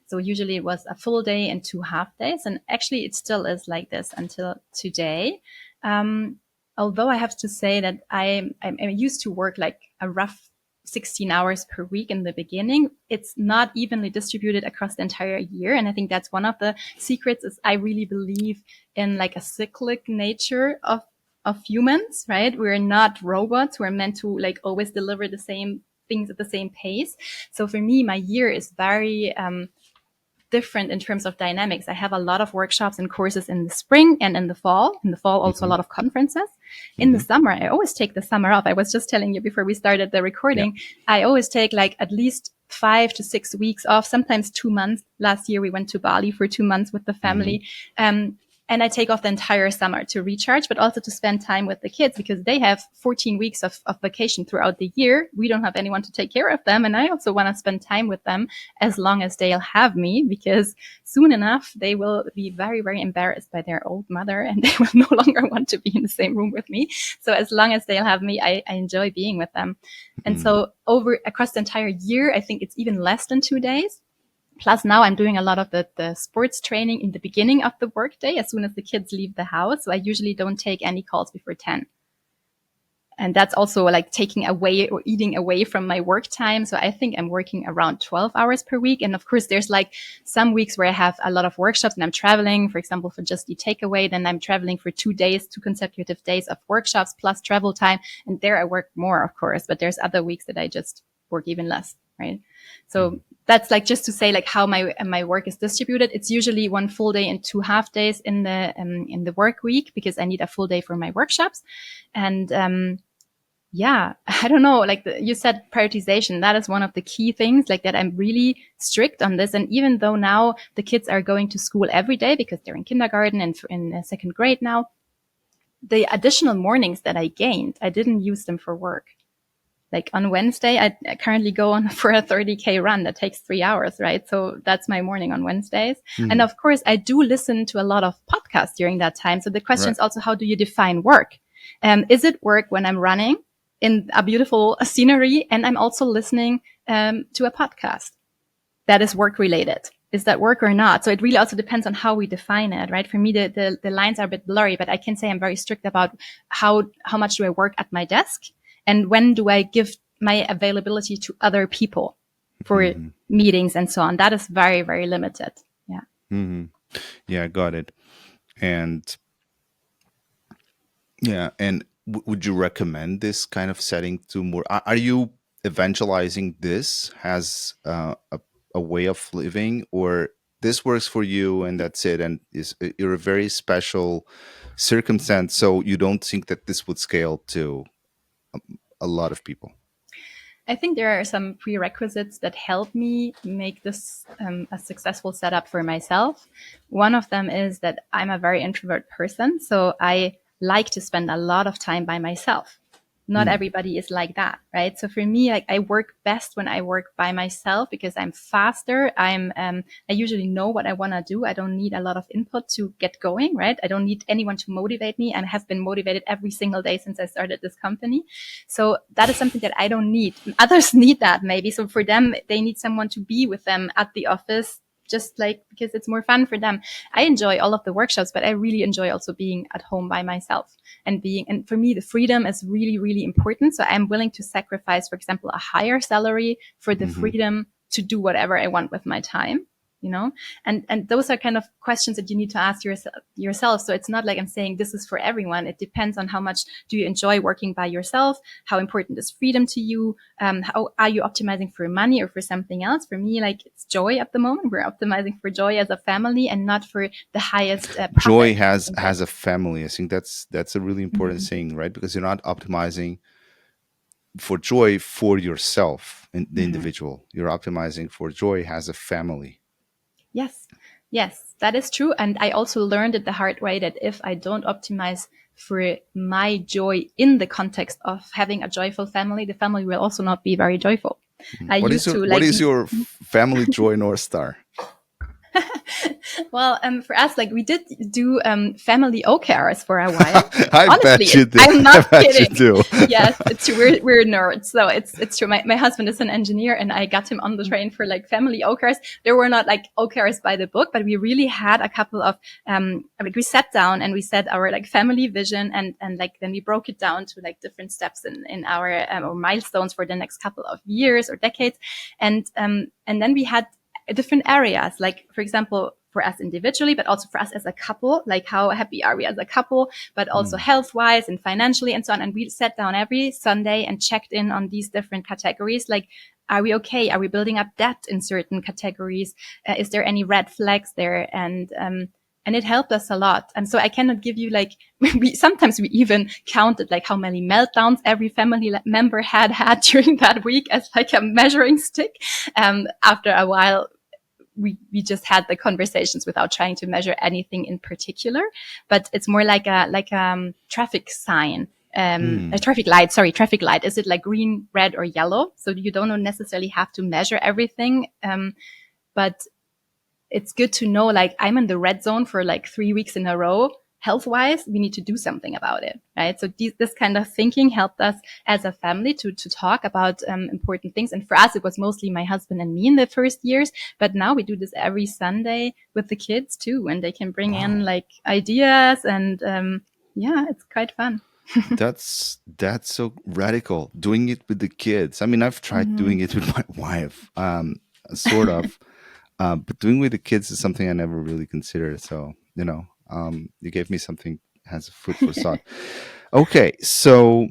So usually it was a full day and 2 half days. And actually, it still is like this until today. Um, Although I have to say that I'm used to work like a rough 16 hours per week in the beginning. It's not evenly distributed across the entire year. And I think that's one of the secrets is I really believe in like a cyclic nature of humans, right? We're not robots. We're meant to like always deliver the same things at the same pace. So for me, my year is very different in terms of dynamics. I have a lot of workshops and courses in the spring and in the fall. In the fall, also a Hmm. lot of conferences. In the Hmm. summer, I always take the summer off. I was just telling you before we started the Yeah. recording, I always take like at least 5 to 6 weeks off, sometimes 2 months. Last year, we went to Bali for 2 months with the Hmm. family. And I take off the entire summer to recharge, but also to spend time with the kids because they have 14 weeks of vacation throughout the year. We don't have anyone to take care of them. And I also want to spend time with them as long as they'll have me, because soon enough, they will be very, very embarrassed by their old mother and they will no longer want to be in the same room with me. So as long as they'll have me, I enjoy being with them. And Hmm. so over across the entire year, I think it's even less than 2 days. Plus now I'm doing a lot of the sports training in the beginning of the workday as soon as the kids leave the house. So I usually don't take any calls before 10. And that's also like taking away or eating away from my work time. So I think I'm working around 12 hours per week. And of course, there's like some weeks where I have a lot of workshops and I'm traveling, for example, for Just Eat Takeaway. Then I'm traveling for 2 days, 2 consecutive days of workshops plus travel time. And there I work more, of course, but there's other weeks that I just work even less. Right. So that's like just to say like how my work is distributed. It's usually one full day and 2 half days in the work week because I need a full day for my workshops. And, yeah, I don't know. Like you said, prioritization, that is one of the key things, like that I'm really strict on this. And even though now the kids are going to school every day because they're in kindergarten and in second grade now, the additional mornings that I gained, I didn't use them for work. Like on Wednesday, I currently go on for a 30K run that takes 3 hours, right? So that's my morning on Wednesdays. And Hmm. of course, I do listen to a lot of podcasts during that time. So the question Right. is also, how do you define work? Is it work when I'm running in a beautiful scenery and I'm also listening to a podcast that is work related? Is that work or not? So it really also depends on how we define it, right? For me, the lines are a bit blurry, but I can say I'm very strict about how much do I work at my desk and when do I give my availability to other people for Hmm. meetings and so on. That is very, very limited. Yeah. Hmm. Yeah, got it. And yeah, and would you recommend this kind of setting to more? Are you evangelizing this as a way of living, or this works for you and that's it? And you're a very special circumstance, so you don't think that this would scale to a lot of people? I think there are some prerequisites that help me make this a successful setup for myself. One of them is that I'm a very introvert person, so I like to spend a lot of time by myself. Not Hmm. everybody is like that, right? So for me, like I work best when I work by myself because I'm faster. I usually know what I want to do. I don't need a lot of input to get going, right? I don't need anyone to motivate me, and I have been motivated every single day since I started this company. So that is something that I don't need. Others need that maybe. So for them, they need someone to be with them at the office, just like because it's more fun for them. I enjoy all of the workshops, but I really enjoy also being at home by myself and for me, the freedom is really, really important. So I'm willing to sacrifice, for example, a higher salary for the Hmm. freedom to do whatever I want with my time. You know, and those are kind of questions that you need to ask yourself. So it's not like I'm saying this is for everyone. It depends on how much do you enjoy working by yourself, how important is freedom to you, how are you optimizing for money or for something else. For me, like it's joy at the moment. We're optimizing for joy as a family and not for the highest Joy profit. has a family. I think that's a really important Mm-hmm. thing, right? Because you're not optimizing for joy for yourself and the Mm-hmm. individual. You're optimizing for joy has a family. Yes, yes, that is true. And I also learned it the hard way that if I don't optimize for my joy in the context of having a joyful family, the family will also not be very joyful. Mhm. I used to What like is be your family joy North Star? well, for us, like we did do family OKRs for a while. I Honestly, bet you do. I'm I not bet you kidding. do. Yes, it's true. We're nerds, so it's true. My husband is an engineer, and I got him on the train for like family OKRs. There were not like OKRs by the book, but we really had a couple of like we sat down and we set our like family vision, and like then we broke it down to like different steps in our or milestones for the next couple of years or decades, and then we had different areas, like for example, for us individually, but also for us as a couple, like how happy are we as a couple, but also Mm. health wise and financially and so on. And we sat down every Sunday and checked in on these different categories. Like, are we okay? Are we building up debt in certain categories? Is there any red flags there? And it helped us a lot. And so I cannot give you like, sometimes we even counted like how many meltdowns every family member had during that week as like a measuring stick. After a while, we just had the conversations without trying to measure anything in particular, but it's more like a traffic sign, a Mm. traffic light. Sorry, traffic light. Is it like green, red, or yellow? So you don't necessarily have to measure everything, but it's good to know like I'm in the red zone for like 3 weeks in a row. Health wise, we need to do something about it, right? So this kind of thinking helped us as a family to talk about important things. And for us, it was mostly my husband and me in the first years. But now we do this every Sunday with the kids too, and they can bring in Wow. like ideas and yeah, it's quite fun. That's so radical. Doing it with the kids. I mean, I've tried doing Mm-hmm. it with my wife, sort of, but doing with the kids is something I never really considered. So you gave me something has food for thought. Okay, so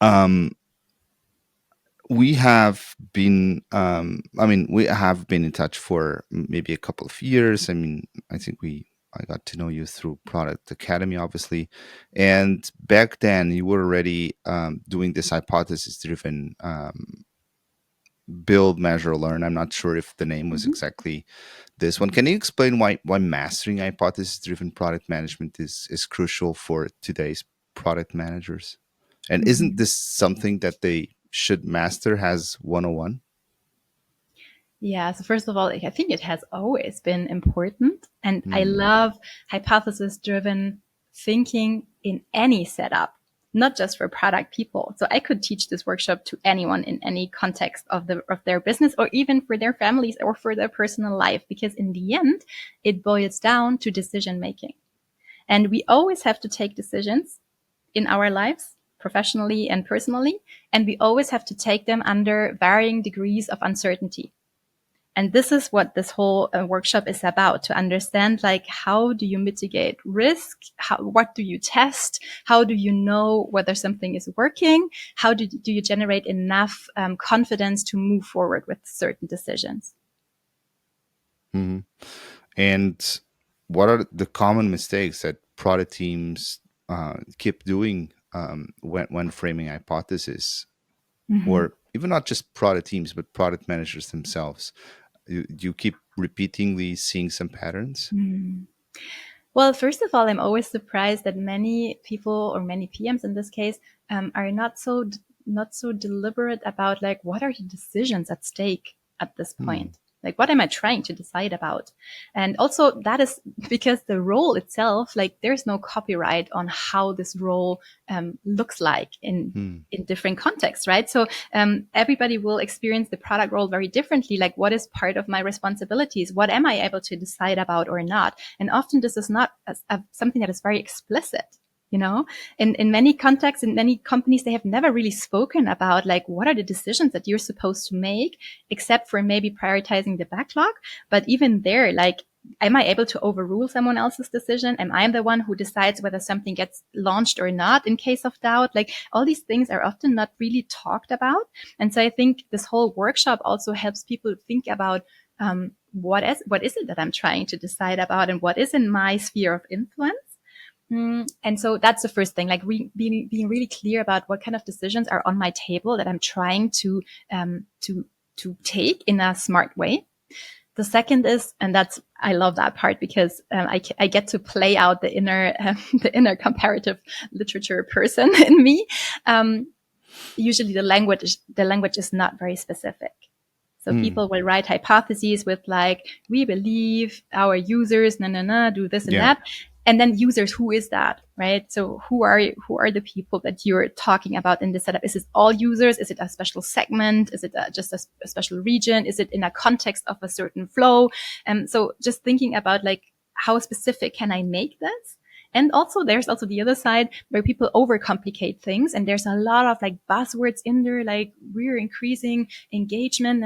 um, we have been. I mean, we have been in touch for maybe a couple of years. I mean, I think I got to know you through Product Academy, obviously. And back then, you were already doing this hypothesis driven build, measure, learn. I'm not sure if the name was Mm-hmm. exactly this one. Can you explain why mastering hypothesis driven product management is crucial for today's product managers? And isn't Mm-hmm. this something that they should master as 101? Yeah, so first of all, I think it has always been important. And I Hmm. love hypothesis driven thinking in any setup, not just for product people. So I could teach this workshop to anyone in any context of their business or even for their families or for their personal life, because in the end, it boils down to decision making. And we always have to take decisions in our lives, professionally and personally, and we always have to take them under varying degrees of uncertainty. And this is what this whole workshop is about, to understand like how do you mitigate risk, what do you test, how do you know whether something is working, how do you generate enough confidence to move forward with certain decisions. Hmm. And what are the common mistakes that product teams keep doing when framing hypothesis? Mhm. or even not just product teams, but product managers themselves? You keep repeatedly seeing some patterns? Mm. Well, first of all, I'm always surprised that many people, or many PMs in this case, are not so deliberate about like what are the decisions at stake at this Hmm. point. Like, what am I trying to decide about? And also, that is because the role itself, like, there's no copyright on how this role looks like Hmm. in different contexts, right? So everybody will experience the product role very differently. Like, what is part of my responsibilities? What am I able to decide about or not? And often this is not something that is very explicit. You know, in many contexts, in many companies, they have never really spoken about like what are the decisions that you're supposed to make, except for maybe prioritizing the backlog. But even there, like, am I able to overrule someone else's decision? Am I the one who decides whether something gets launched or not in case of doubt? Like, all these things are often not really talked about. And so I think this whole workshop also helps people think about what is it that I'm trying to decide about, and what is in my sphere of influence. And so that's the first thing, like being really clear about what kind of decisions are on my table that I'm trying um, to to take in a smart way. The second is, and that's, I love that part because I get to play out the inner the inner comparative literature person in me. Um, Usually the language is not very specific. So Hmm. people will write hypotheses with like, we believe our users, do this and Yeah. that. And then users, who is that, right? So who are the people that you're talking about in this setup? Is it all users? Is it a special segment? Is it just a special region? Is it in a context of a certain flow? So just thinking about like, how specific can I make this? And also there's also the other side where people overcomplicate things. And there's a lot of like buzzwords in there, like we're increasing engagement,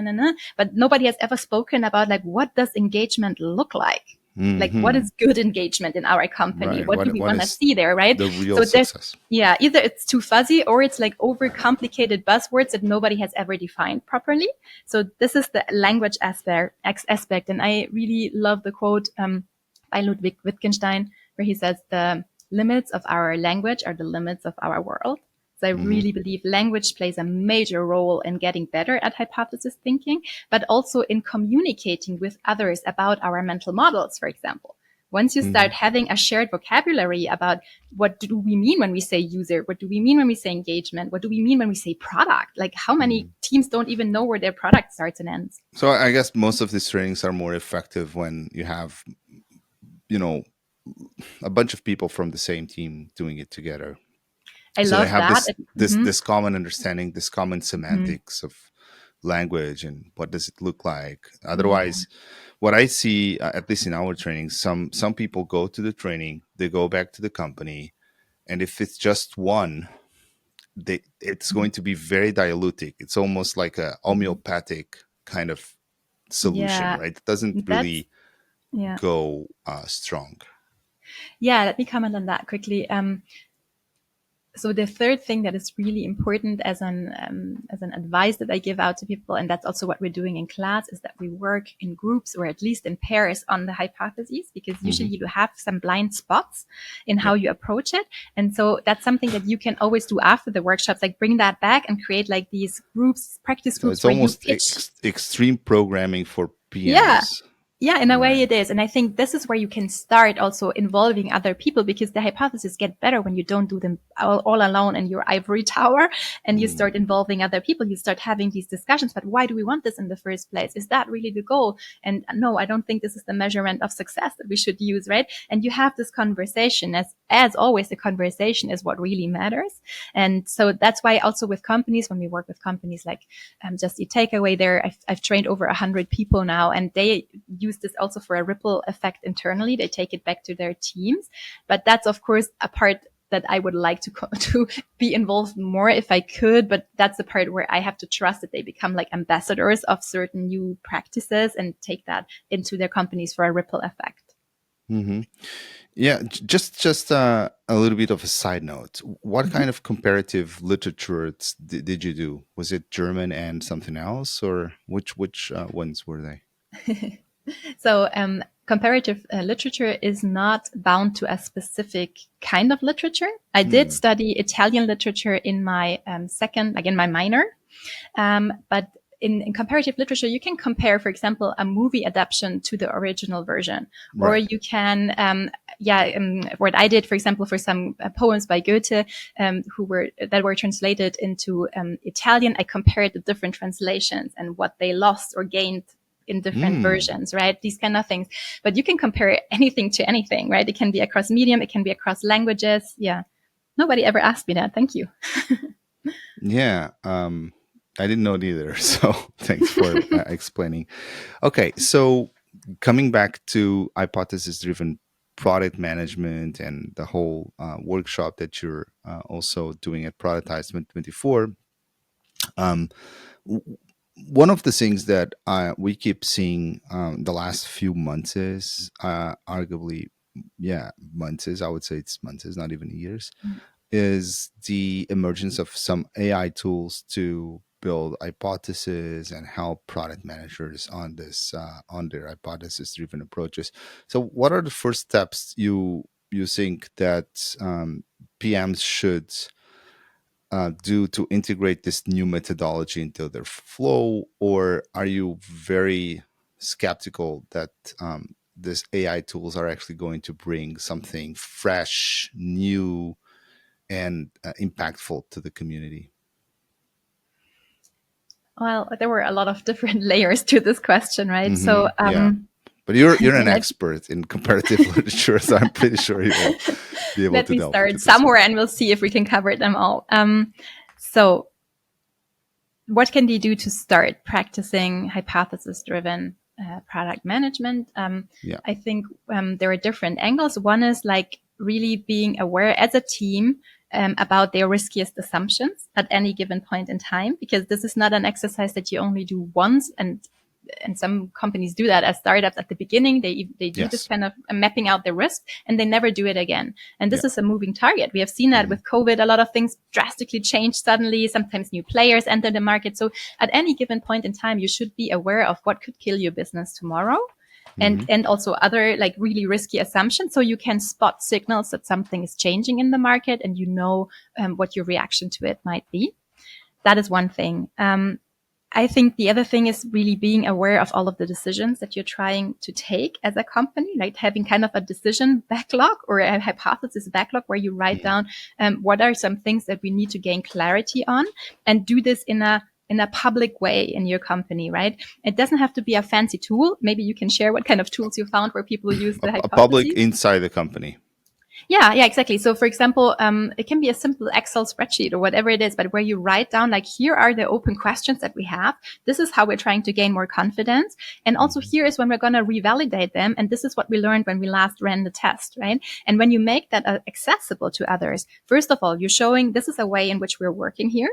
but nobody has ever spoken about like, what does engagement look like? Like, what Hmm. is good engagement in our company? Right. What do we What want to is see there, right? the real So there's, success? yeah, either it's too fuzzy or it's like overcomplicated buzzwords that nobody has ever defined properly. So this is the language aspect. And I really love the quote by Ludwig Wittgenstein, where he says the limits of our language are the limits of our world. So I Hmm. really believe language plays a major role in getting better at hypothesis thinking, but also in communicating with others about our mental models, for example. Once you Hmm. start having a shared vocabulary about what do we mean when we say user, what do we mean when we say engagement, what do we mean when we say product, like how many teams don't even know where their product starts and ends. So I guess most of these trainings are more effective when you have, you know, a bunch of people from the same team doing it together. I So they love have that. this common understanding, this common Mhm. semantics of language and what does it look like. Yeah. Otherwise, what I see, at least in our training, some people go to the training, they go back to the company, and if it's just one, it's Mhm. going to be very dilutic. It's almost like a Mhm. homeopathic kind of solution, Yeah. right? It doesn't That's, really yeah. go strong. Yeah, let me comment on that quickly. So the third thing that is really important as an advice that I give out to people, and that's also what we're doing in class, is that we work in groups or at least in pairs on the hypotheses, because usually Hmm. you have some blind spots in how Yep. you approach it. And so that's something that you can always do after the workshops, like bring that back and create like these groups, practice So groups it's where you almost pitch. extreme programming for Yeah, PMs, yeah, in a way right? it is. And I think this is where you can start also involving other people, because the hypotheses get better when you don't do them all alone in your ivory tower and you Mm. start involving other people. You start having these discussions, but why do we want this in the first place? Is that really the goal? And no, I don't think this is the measurement of success that we should use, right? And you have this conversation. As always, the conversation is what really matters. And so that's why also with companies, when we work with companies like Just Eat Takeaway there, I've trained over 100 people now, and they use this also for a ripple effect internally. They take it back to their teams. But that's, of course, a part that I would like to be involved more if I could. But that's the part where I have to trust that they become like ambassadors of certain new practices and take that into their companies for a ripple effect. Hmm. Yeah, just a little bit of a side note. What Mm-hmm. kind of comparative literature did you do? Was it German and something else, or which ones were they? So comparative literature is not bound to a specific kind of literature. I did Hmm. study Italian literature in my second, like in my minor. But in comparative literature, you can compare, for example, a movie adaptation to the original version, or Right. you can, what I did, for example, for some poems by Goethe, that were translated into Italian, I compared the different translations and what they lost or gained in different versions, right? These kind of things. But you can compare anything to anything, right? It can be across medium, it can be across languages. Yeah. Nobody ever asked me that. Thank you. Yeah. I didn't know it either. So thanks for explaining. Okay. So coming back to hypothesis driven product management and the whole workshop that you're also doing at Productized 2024. Um, One of the things that we keep seeing the last few months is arguably, yeah, months is, I would say it's months, is not even years, is the emergence of some AI tools to build hypotheses and help product managers on this on their hypothesis driven approaches. So what are the first steps you think that PMs should do to integrate this new methodology into their flow, or are you very skeptical that these AI tools are actually going to bring something fresh, new, and impactful to the community? Well, there were a lot of different layers to this question, right? Hmm. So, Yeah, but you're an let, expert in comparative literature, so I'm pretty sure you will be able let to me delve into start this one. somewhere and we'll see if we can cover them all. So what can they do to start practicing hypothesis-driven product management? Yeah. I think there are different angles. One is like really being aware as a team about their riskiest assumptions at any given point in time, because this is not an exercise that you only do once, and some companies do that as startups at the beginning. They do this Yes. kind of mapping out the risk and they never do it again. And this Yeah. is a moving target. We have seen that with COVID. A lot of things drastically change suddenly. Sometimes new players enter the market. So at any given point in time, you should be aware of what could kill your business tomorrow. Hmm. And also other like really risky assumptions. So you can spot signals that something is changing in the market and you know what your reaction to it might be. That is one thing. I think the other thing is really being aware of all of the decisions that you're trying to take as a company, like having kind of a decision backlog or a hypothesis backlog where you write down what are some things that we need to gain clarity on, and do this in a public way in your company, right? It doesn't have to be a fancy tool. Maybe you can share what kind of tools you found where people use the A public hypotheses. inside the company. Yeah, exactly. So for example, it can be a simple Excel spreadsheet or whatever it is, but where you write down like, here are the open questions that we have. This is how we're trying to gain more confidence. And also here is when we're going to revalidate them. And this is what we learned when we last ran the test, right? And when you make that accessible to others, first of all, you're showing this is a way in which we're working here.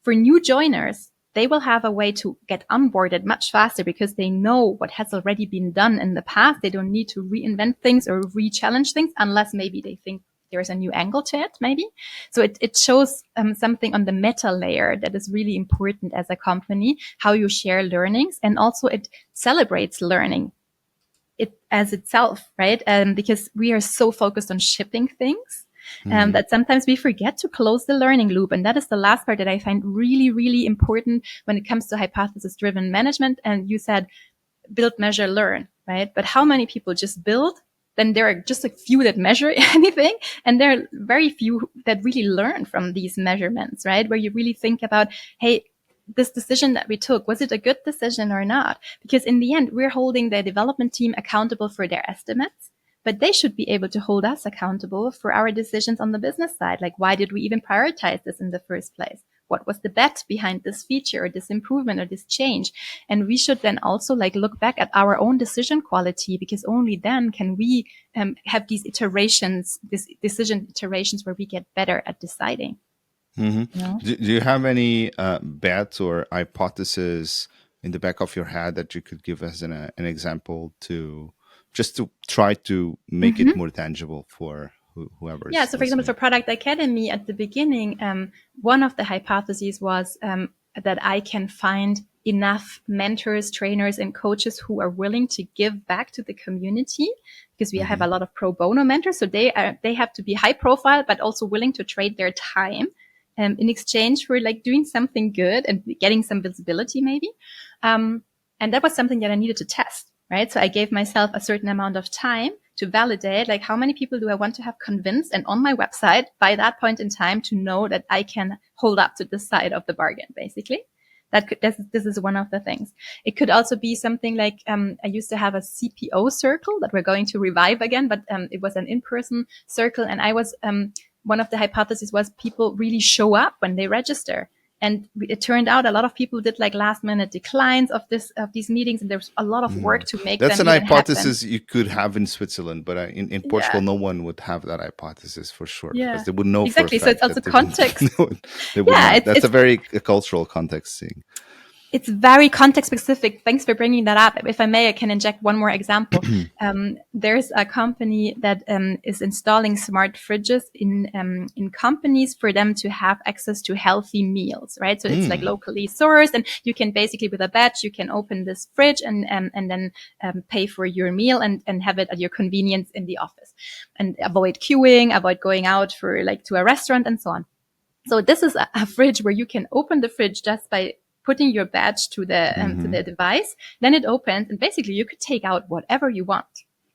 For new joiners, they will have a way to get onboarded much faster because they know what has already been done in the past. They don't need to reinvent things or re-challenge things unless maybe they think there's a new angle to it, maybe. So it shows something on the meta layer that is really important as a company, how you share learnings, and also it celebrates learning it as itself, right? Because we are so focused on shipping things that sometimes we forget to close the learning loop. And that is the last part that I find really, really important when it comes to hypothesis-driven management. And you said, build, measure, learn, right? But how many people just build? Then there are just a few that measure anything. And there are very few that really learn from these measurements, right? Where you really think about, hey, this decision that we took, was it a good decision or not? Because in the end, we're holding the development team accountable for their estimates, but they should be able to hold us accountable for our decisions on the business side. Like, why did we even prioritize this in the first place? What was the bet behind this feature or this improvement or this change? And we should then also like look back at our own decision quality, because only then can we have these iterations, these decision iterations where we get better at deciding. Mm-hmm. You know? Do you have any bets or hypotheses in the back of your head that you could give us an example to just to try to make it more tangible for whoever Yeah. is So for example, for listening? Product Academy at the beginning, one of the hypotheses was that I can find enough mentors, trainers, and coaches who are willing to give back to the community, because we have a lot of pro bono mentors. So they have to be high profile, but also willing to trade their time in exchange for like doing something good and getting some visibility maybe. And that was something that I needed to test, right? So I gave myself a certain amount of time to validate, like, how many people do I want to have convinced and on my website by that point in time to know that I can hold up to this side of the bargain, basically. This is one of the things. It could also be something like, I used to have a CPO circle that we're going to revive again, but it was an in-person circle. And I was, one of the hypotheses was people really show up when they register. And it turned out a lot of people did like last minute declines of these meetings, and there's a lot of work to make That's them an even hypothesis happen. you could have in Switzerland, but in Portugal, no one would have that hypothesis for sure, because Yeah, they would know for a exactly. So it's fact also that they would, context. they would Yeah, not. That's a very cultural context thing. It's very context specific. Thanks for bringing that up. If I may, I can inject one more example. There's a company that is installing smart fridges in companies for them to have access to healthy meals, right? So it's like locally sourced, and you can basically, with a badge, you can open this fridge and then pay for your meal and have it at your convenience in the office, and avoid queuing, avoid going out for like to a restaurant and so on. So this is a fridge where you can open the fridge just by putting your badge to the device. Then it opens, and basically you could take out whatever you want,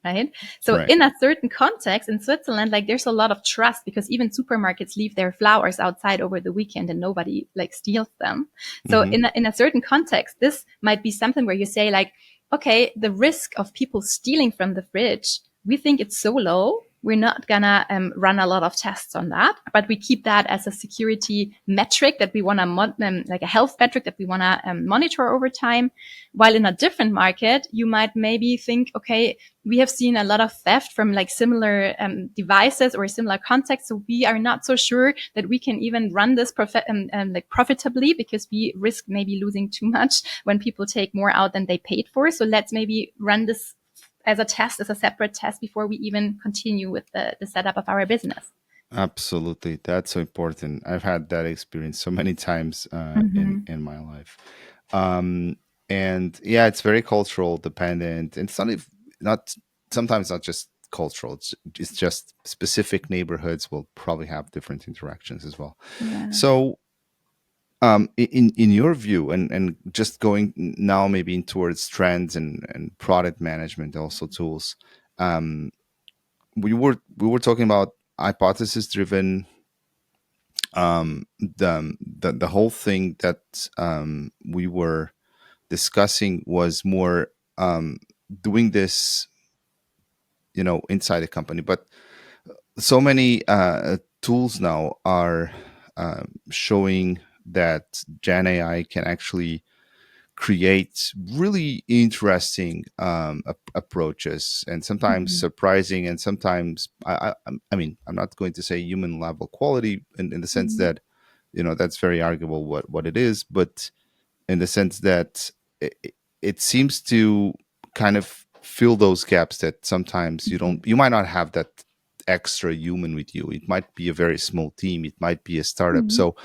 right? So Right. in a certain context in Switzerland, like, there's a lot of trust, because even supermarkets leave their flowers outside over the weekend and nobody like steals them. So in a certain context, this might be something where you say like, okay, the risk of people stealing from the fridge, we think it's so low, we're not gonna run a lot of tests on that, but we keep that as a security metric that we want to like a health metric that we want to monitor over time. While in a different market, you might maybe think, okay, we have seen a lot of theft from like similar devices or similar contexts, so we are not so sure that we can even run this like profitably, because we risk maybe losing too much when people take more out than they paid for. So let's maybe run this as a test, as a separate test, before we even continue with the setup of our business. Absolutely, that's so important. I've had that experience so many times in my life, and yeah, it's very cultural dependent. And it's not sometimes not just cultural. It's just specific neighborhoods will probably have different interactions as well. Yeah. So, in your view, and just going now maybe in towards trends and product management, also tools. We were talking about hypothesis driven. The whole thing that we were discussing was more doing this, inside the company. But so many tools now are showing that Gen AI can actually create really interesting approaches, and sometimes surprising, and sometimes I mean, I'm not going to say human level quality in the sense that that's very arguable what it is, but in the sense that it seems to kind of fill those gaps that sometimes you might not have that extra human with you. It might be a very small team, it might be a startup. So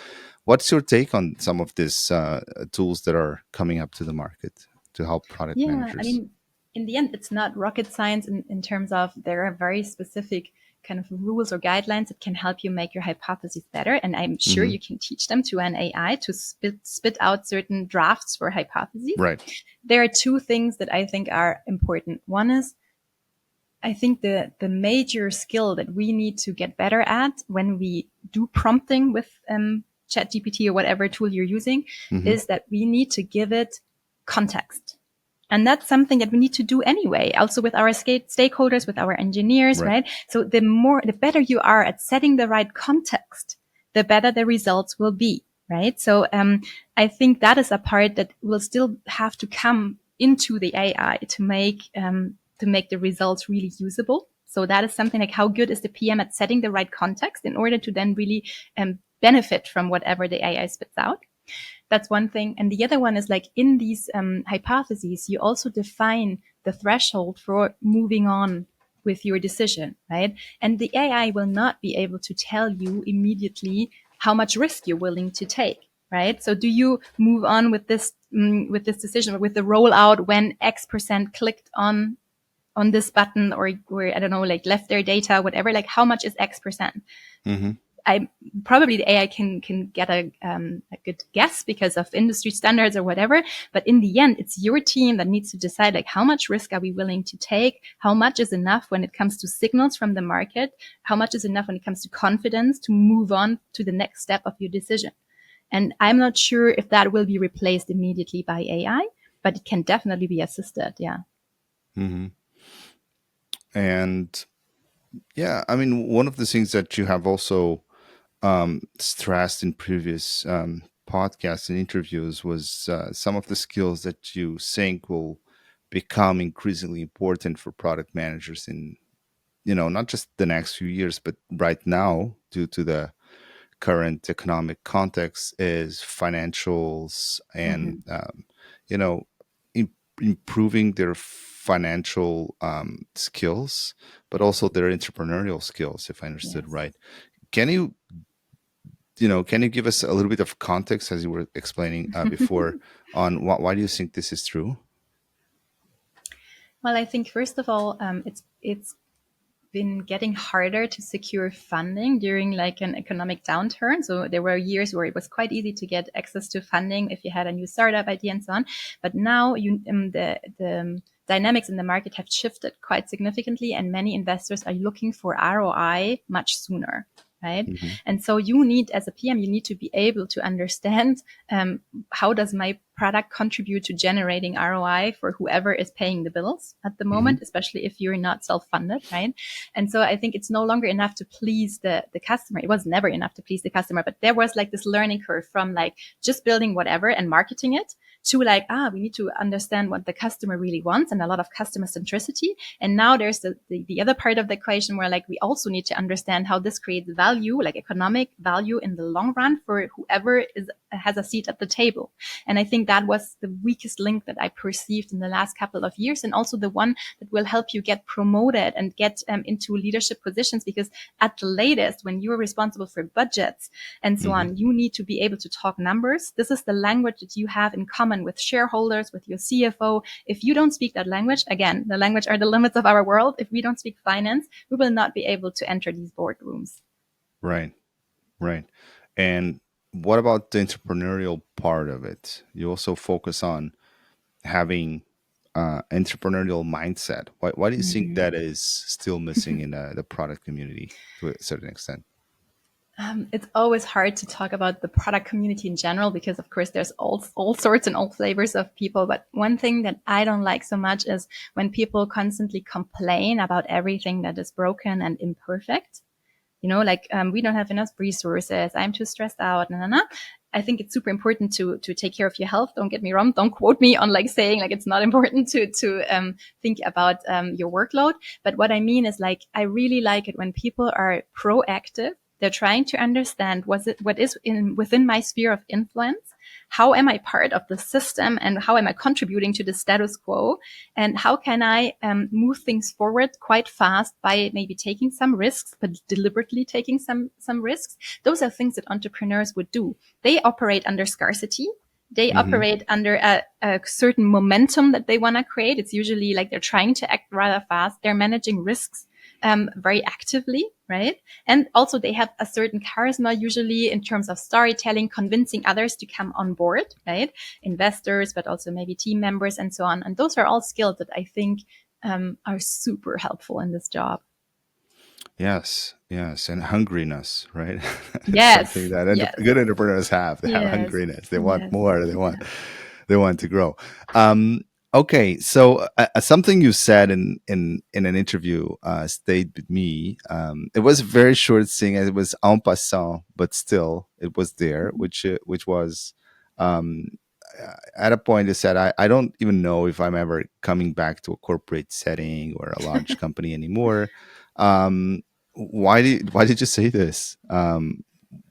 what's your take on some of these tools that are coming up to the market to help product Yeah, managers? I mean, in the end, it's not rocket science in terms of there are very specific kind of rules or guidelines that can help you make your hypothesis better. And I'm sure you can teach them to an AI to spit out certain drafts for hypotheses. Right. There are two things that I think are important. One is, I think the major skill that we need to get better at when we do prompting with ChatGPT or whatever tool you're using is that we need to give it context. And that's something that we need to do anyway, also with our stakeholders, with our engineers, right? So the better you are at setting the right context, the better the results will be, right? So I think that is a part that will still have to come into the AI to make the results really usable. So that is something like, how good is the PM at setting the right context in order to then really benefit from whatever the AI spits out. That's one thing. And the other one is like, in these hypotheses, you also define the threshold for moving on with your decision, right? And the AI will not be able to tell you immediately how much risk you're willing to take, right? So do you move on with this decision, with the rollout, when X% clicked on this button, or I don't know, like left their data, whatever, like how much is X%? I probably the AI can get a good guess because of industry standards or whatever. But in the end, it's your team that needs to decide like how much risk are we willing to take? How much is enough when it comes to signals from the market? How much is enough when it comes to confidence to move on to the next step of your decision? And I'm not sure if that will be replaced immediately by AI, but it can definitely be assisted. Yeah. Hmm. And yeah, I mean, one of the things that you have also stressed in previous podcasts and interviews was some of the skills that you think will become increasingly important for product managers in, not just the next few years, but right now, due to the current economic context, is financials and, Mm-hmm. you know, improving their financial skills, but also their entrepreneurial skills, if I understood Yes. right. Can you, can you give us a little bit of context, as you were explaining before, on why do you think this is true? Well, I think first of all, it's been getting harder to secure funding during like an economic downturn. So there were years where it was quite easy to get access to funding if you had a new startup idea and so on. But now the dynamics in the market have shifted quite significantly, and many investors are looking for ROI much sooner. Right. Hmm. And so you need, as a PM, you need to be able to understand how does my product contribute to generating ROI for whoever is paying the bills at the Hmm. moment, especially if you're not self-funded, right? And so I think it's no longer enough to please the customer. It was never enough to please the customer, but there was like this learning curve from like just building whatever and marketing it to like, we need to understand what the customer really wants and a lot of customer centricity. And now there's the other part of the equation where like we also need to understand how this creates value, like economic value in the long run for whoever has a seat at the table. And I think that was the weakest link that I perceived in the last couple of years, and also the one that will help you get promoted and get into leadership positions, because at the latest, when you're responsible for budgets and so Hmm. on, you need to be able to talk numbers. This is the language that you have in common with shareholders, with your CFO. If you don't speak that language, again, the language are the limits of our world. If we don't speak finance, we will not be able to enter these boardrooms. Right, right. And what about the entrepreneurial part of it? You also focus on having entrepreneurial mindset. Why do you think Mm-hmm. that is still missing in the product community to a certain extent? It's always hard to talk about the product community in general because, of course, there's all sorts and all flavors of people. But one thing that I don't like so much is when people constantly complain about everything that is broken and imperfect. Like we don't have enough resources. I'm too stressed out. Nah, nah, nah. I think it's super important to take care of your health. Don't get me wrong. Don't quote me on like saying like it's not important to think about your workload. But what I mean is like I really like it when people are proactive. They're trying to understand what is within my sphere of influence. How am I part of the system, and how am I contributing to the status quo? And how can I move things forward quite fast by maybe taking some risks, but deliberately taking some risks? Those are things that entrepreneurs would do. They operate under scarcity. They Hmm. operate under a certain momentum that they want to create. It's usually like they're trying to act rather fast. They're managing risks very actively, right? And also they have a certain charisma, usually in terms of storytelling, convincing others to come on board, right? Investors, but also maybe team members and so on. And those are all skills that I think are super helpful in this job. Yes, yes, and hungriness, right? It's something Yes, that yes, good entrepreneurs have. They have yes, hungriness. They want yes. more. They want to grow. Okay, so something you said in an interview stayed with me. It was a very short thing. It was en passant, but still, it was there, which was um, at a point. You said, I don't even know if I'm ever coming back to a corporate setting or a large company anymore." Um, why did you say this?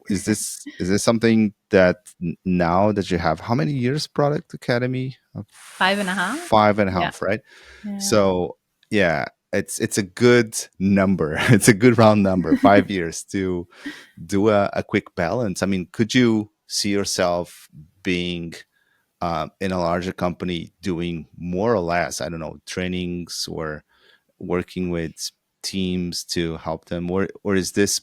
Is this something that now that you have how many years product academy? 5.5. Yeah,5.5, right? yeah. So yeah, it's a good number. It's a good round number. 5 years to do a quick balance. I mean, could you see yourself being in a larger company doing more or less, I don't know, trainings or working with teams to help them, or is this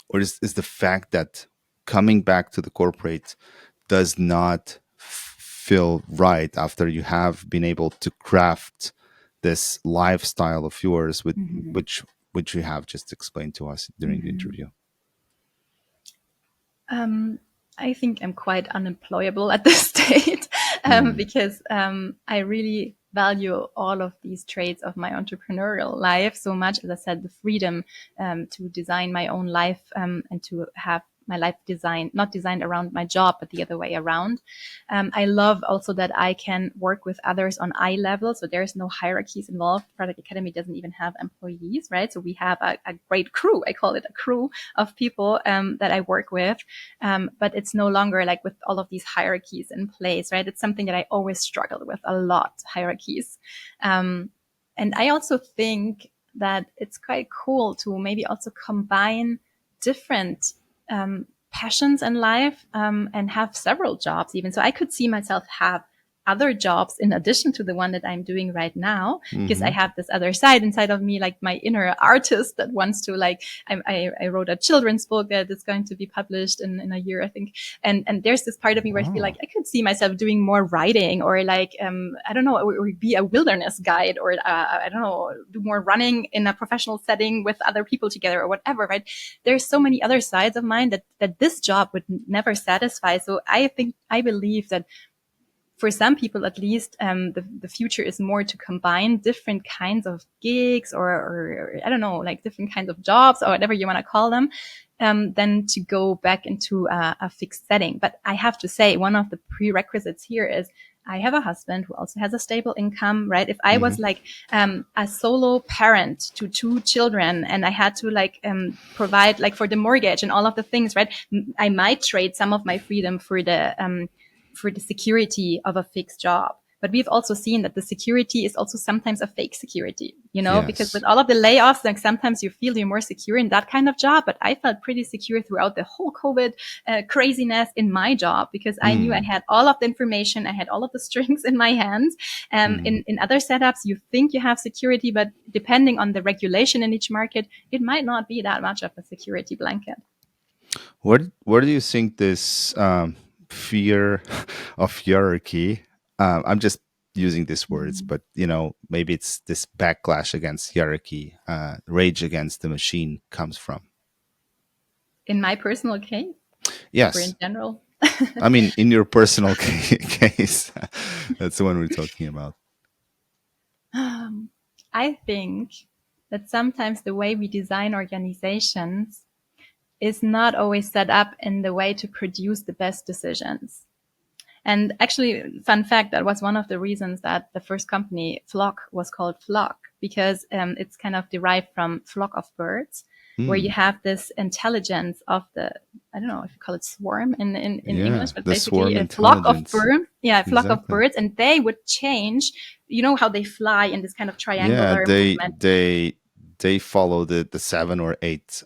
or is the fact that coming back to the corporate does not feel right after you have been able to craft this lifestyle of yours with Mhm. which you have just explained to us during the Mhm. interview? Um, I think I'm quite unemployable at this state Mm. because I really value all of these traits of my entrepreneurial life so much. As I said, the freedom to design my own life and to have my life designed, not designed around my job, but the other way around. I love also that I can work with others on eye level. So there's no hierarchies involved. Product Academy doesn't even have employees, right? So we have a great crew. I call it a crew of people that I work with. But it's no longer like with all of these hierarchies in place, right? It's something that I always struggled with a lot, hierarchies. And I also think that it's quite cool to maybe also combine different passions in life and have several jobs even. So I could see myself have other jobs in addition to the one that I'm doing right now, because I Hmm. have this other side inside of me, like my inner artist that wants to like, I wrote a children's book that is going to be published in a year, I think. And there's this part of me where I feel Wow. like I could see myself doing more writing or like, I don't know, or be a wilderness guide or, I don't know, do more running in a professional setting with other people together or whatever, right? There's so many other sides of mine that this job would never satisfy. So I believe that for some people at least, the future is more to combine different kinds of gigs or I don't know, like different kinds of jobs or whatever you want to call them, than to go back into a fixed setting. But I have to say, one of the prerequisites here is I have a husband who also has a stable income, right? If I Hmm. was like a solo parent to two children and I had to like provide like for the mortgage and all of the things, right? I might trade some of my freedom for the security of a fixed job. But we've also seen that the security is also sometimes a fake security, you know, because Yes. with all of the layoffs, like sometimes you feel you're more secure in that kind of job. But I felt pretty secure throughout the whole COVID craziness in my job because I knew I Mm. had all of the information. I had all of the strings in my hands. Mm. In other setups, you think you have security, but depending on the regulation in each market, it might not be that much of a security blanket. Where do you think this fear of hierarchy? I'm just using these words, but maybe it's this backlash against hierarchy, rage against the machine comes from. In my personal case, or Yes, in general. I mean in your personal case, that's the one we're talking about. I think that sometimes the way we design organizations is not always set up in the way to produce the best decisions. And actually, fun fact, that was one of the reasons that the first company, Flock, was called Flock, because it's kind of derived from flock of birds, where you Hmm. have this intelligence of the, I don't know if you call it swarm in English, Yeah, but the basically swarm a flock of intelligence. birds. Yeah, a flock of Exactly. birds. And they would change, you know, how they fly in this kind of Yeah, triangular they movement. they they follow the seven or eight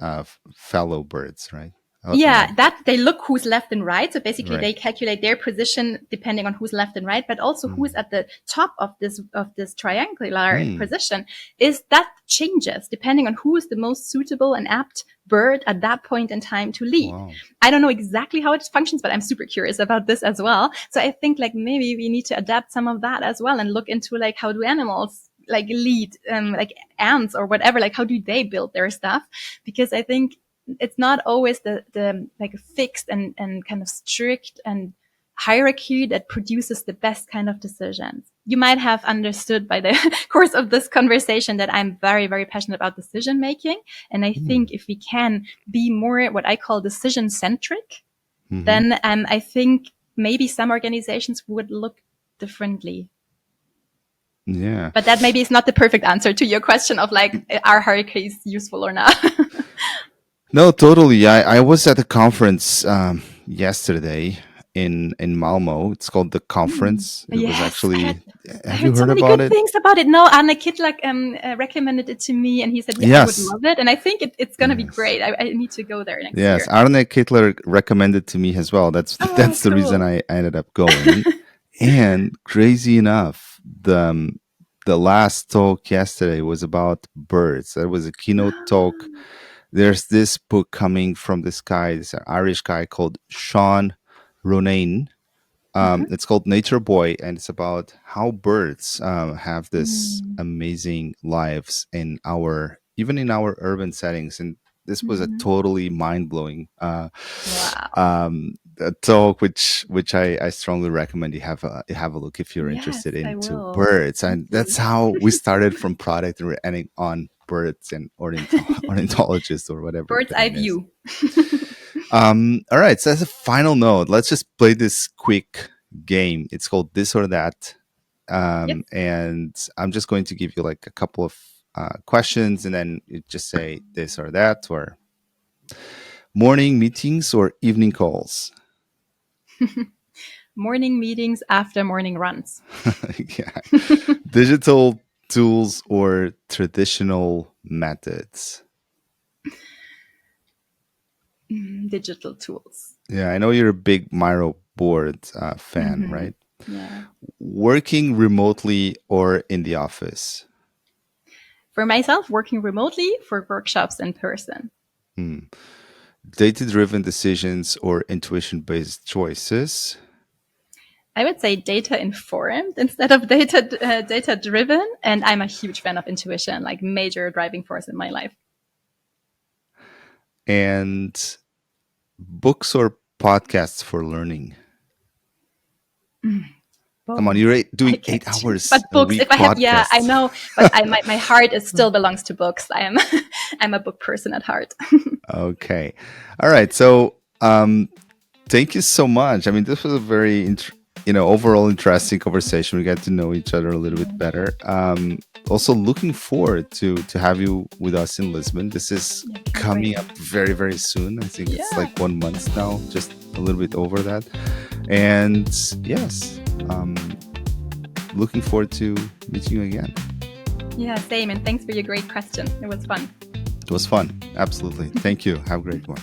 fellow birds, right? Yeah, that they look who's left and right. So basically Right. they calculate their position depending on who's left and right, but also who's Mm. at the top of this triangular Mm. position is that changes depending on who is the most suitable and apt bird at that point in time to lead. Wow. I don't know exactly how it functions, but I'm super curious about this as well. So I think like maybe we need to adapt some of that as well and look into like how do animals like lead, like ants or whatever, like how do they build their stuff? Because I think it's not always the like fixed and kind of strict and hierarchy that produces the best kind of decisions. You might have understood by the course of this conversation that I'm very, very passionate about decision making. And I Mm. think if we can be more what I call decision centric, Hmm. then I think maybe some organizations would look differently. Yeah. But that maybe is not the perfect answer to your question of like, are hierarchies useful or not? No, totally. I was at a conference yesterday in Malmo. It's called the Mm. conference. It was Yes, actually. I Have you heard so heard many about good it? things about it. No, Anna Kitlak recommended it to me, and he said, "Yeah, I would Yes. love it." And I think it's going to be Yes. great. I need to go there next Yes. year. Arne Kittler recommended to me as well. That's Oh, that's the reason cool. I ended up going. And crazy enough, the last talk yesterday was about birds. That was a keynote talk there's this book coming from this guy, this Irish guy called Sean Ronayne. It's called Nature Boy, and it's about how birds have this amazing lives in our, even in our urban settings. And this was a totally mind blowing Wow. talk, which I strongly recommend you have a look if you're interested Yes, I into will. birds. And Thank you. that's how we started from product and we're ending on birds and ornithologists or whatever. Bird's the eye name is. view. All right. So as a final note, let's just play this quick game. It's called This or That. Yep. And I'm just going to give you like a couple of questions, and then you just say this or that, or morning meetings or evening calls. Morning meetings after morning runs. Yeah. Digital tools or traditional methods. Digital tools. Yeah, I know you're a big Miro board fan, right? Yeah. Working remotely or in the office? For myself, working remotely, for workshops in person. Data-driven decisions or intuition-based choices? I would say data informed instead of data driven. And I'm a huge fan of intuition, like major driving force in my life. And books or podcasts for learning? Come on, you're doing 8 hours but books, a week if I have, podcasts. yeah, I know, but my heart still belongs to books. I'm a book person at heart. Okay. All right. So, thank you so much. I mean, this was a very, overall interesting conversation. We got to know each other a little bit better. Also, looking forward to have you with us in Lisbon. This is coming up very, very soon. I think it's like 1 month now, just a little bit over that. And yes, looking forward to meeting you again. Yeah, same. And thanks for your great question. It was fun. It was fun. Absolutely. Thank you. Have a great one.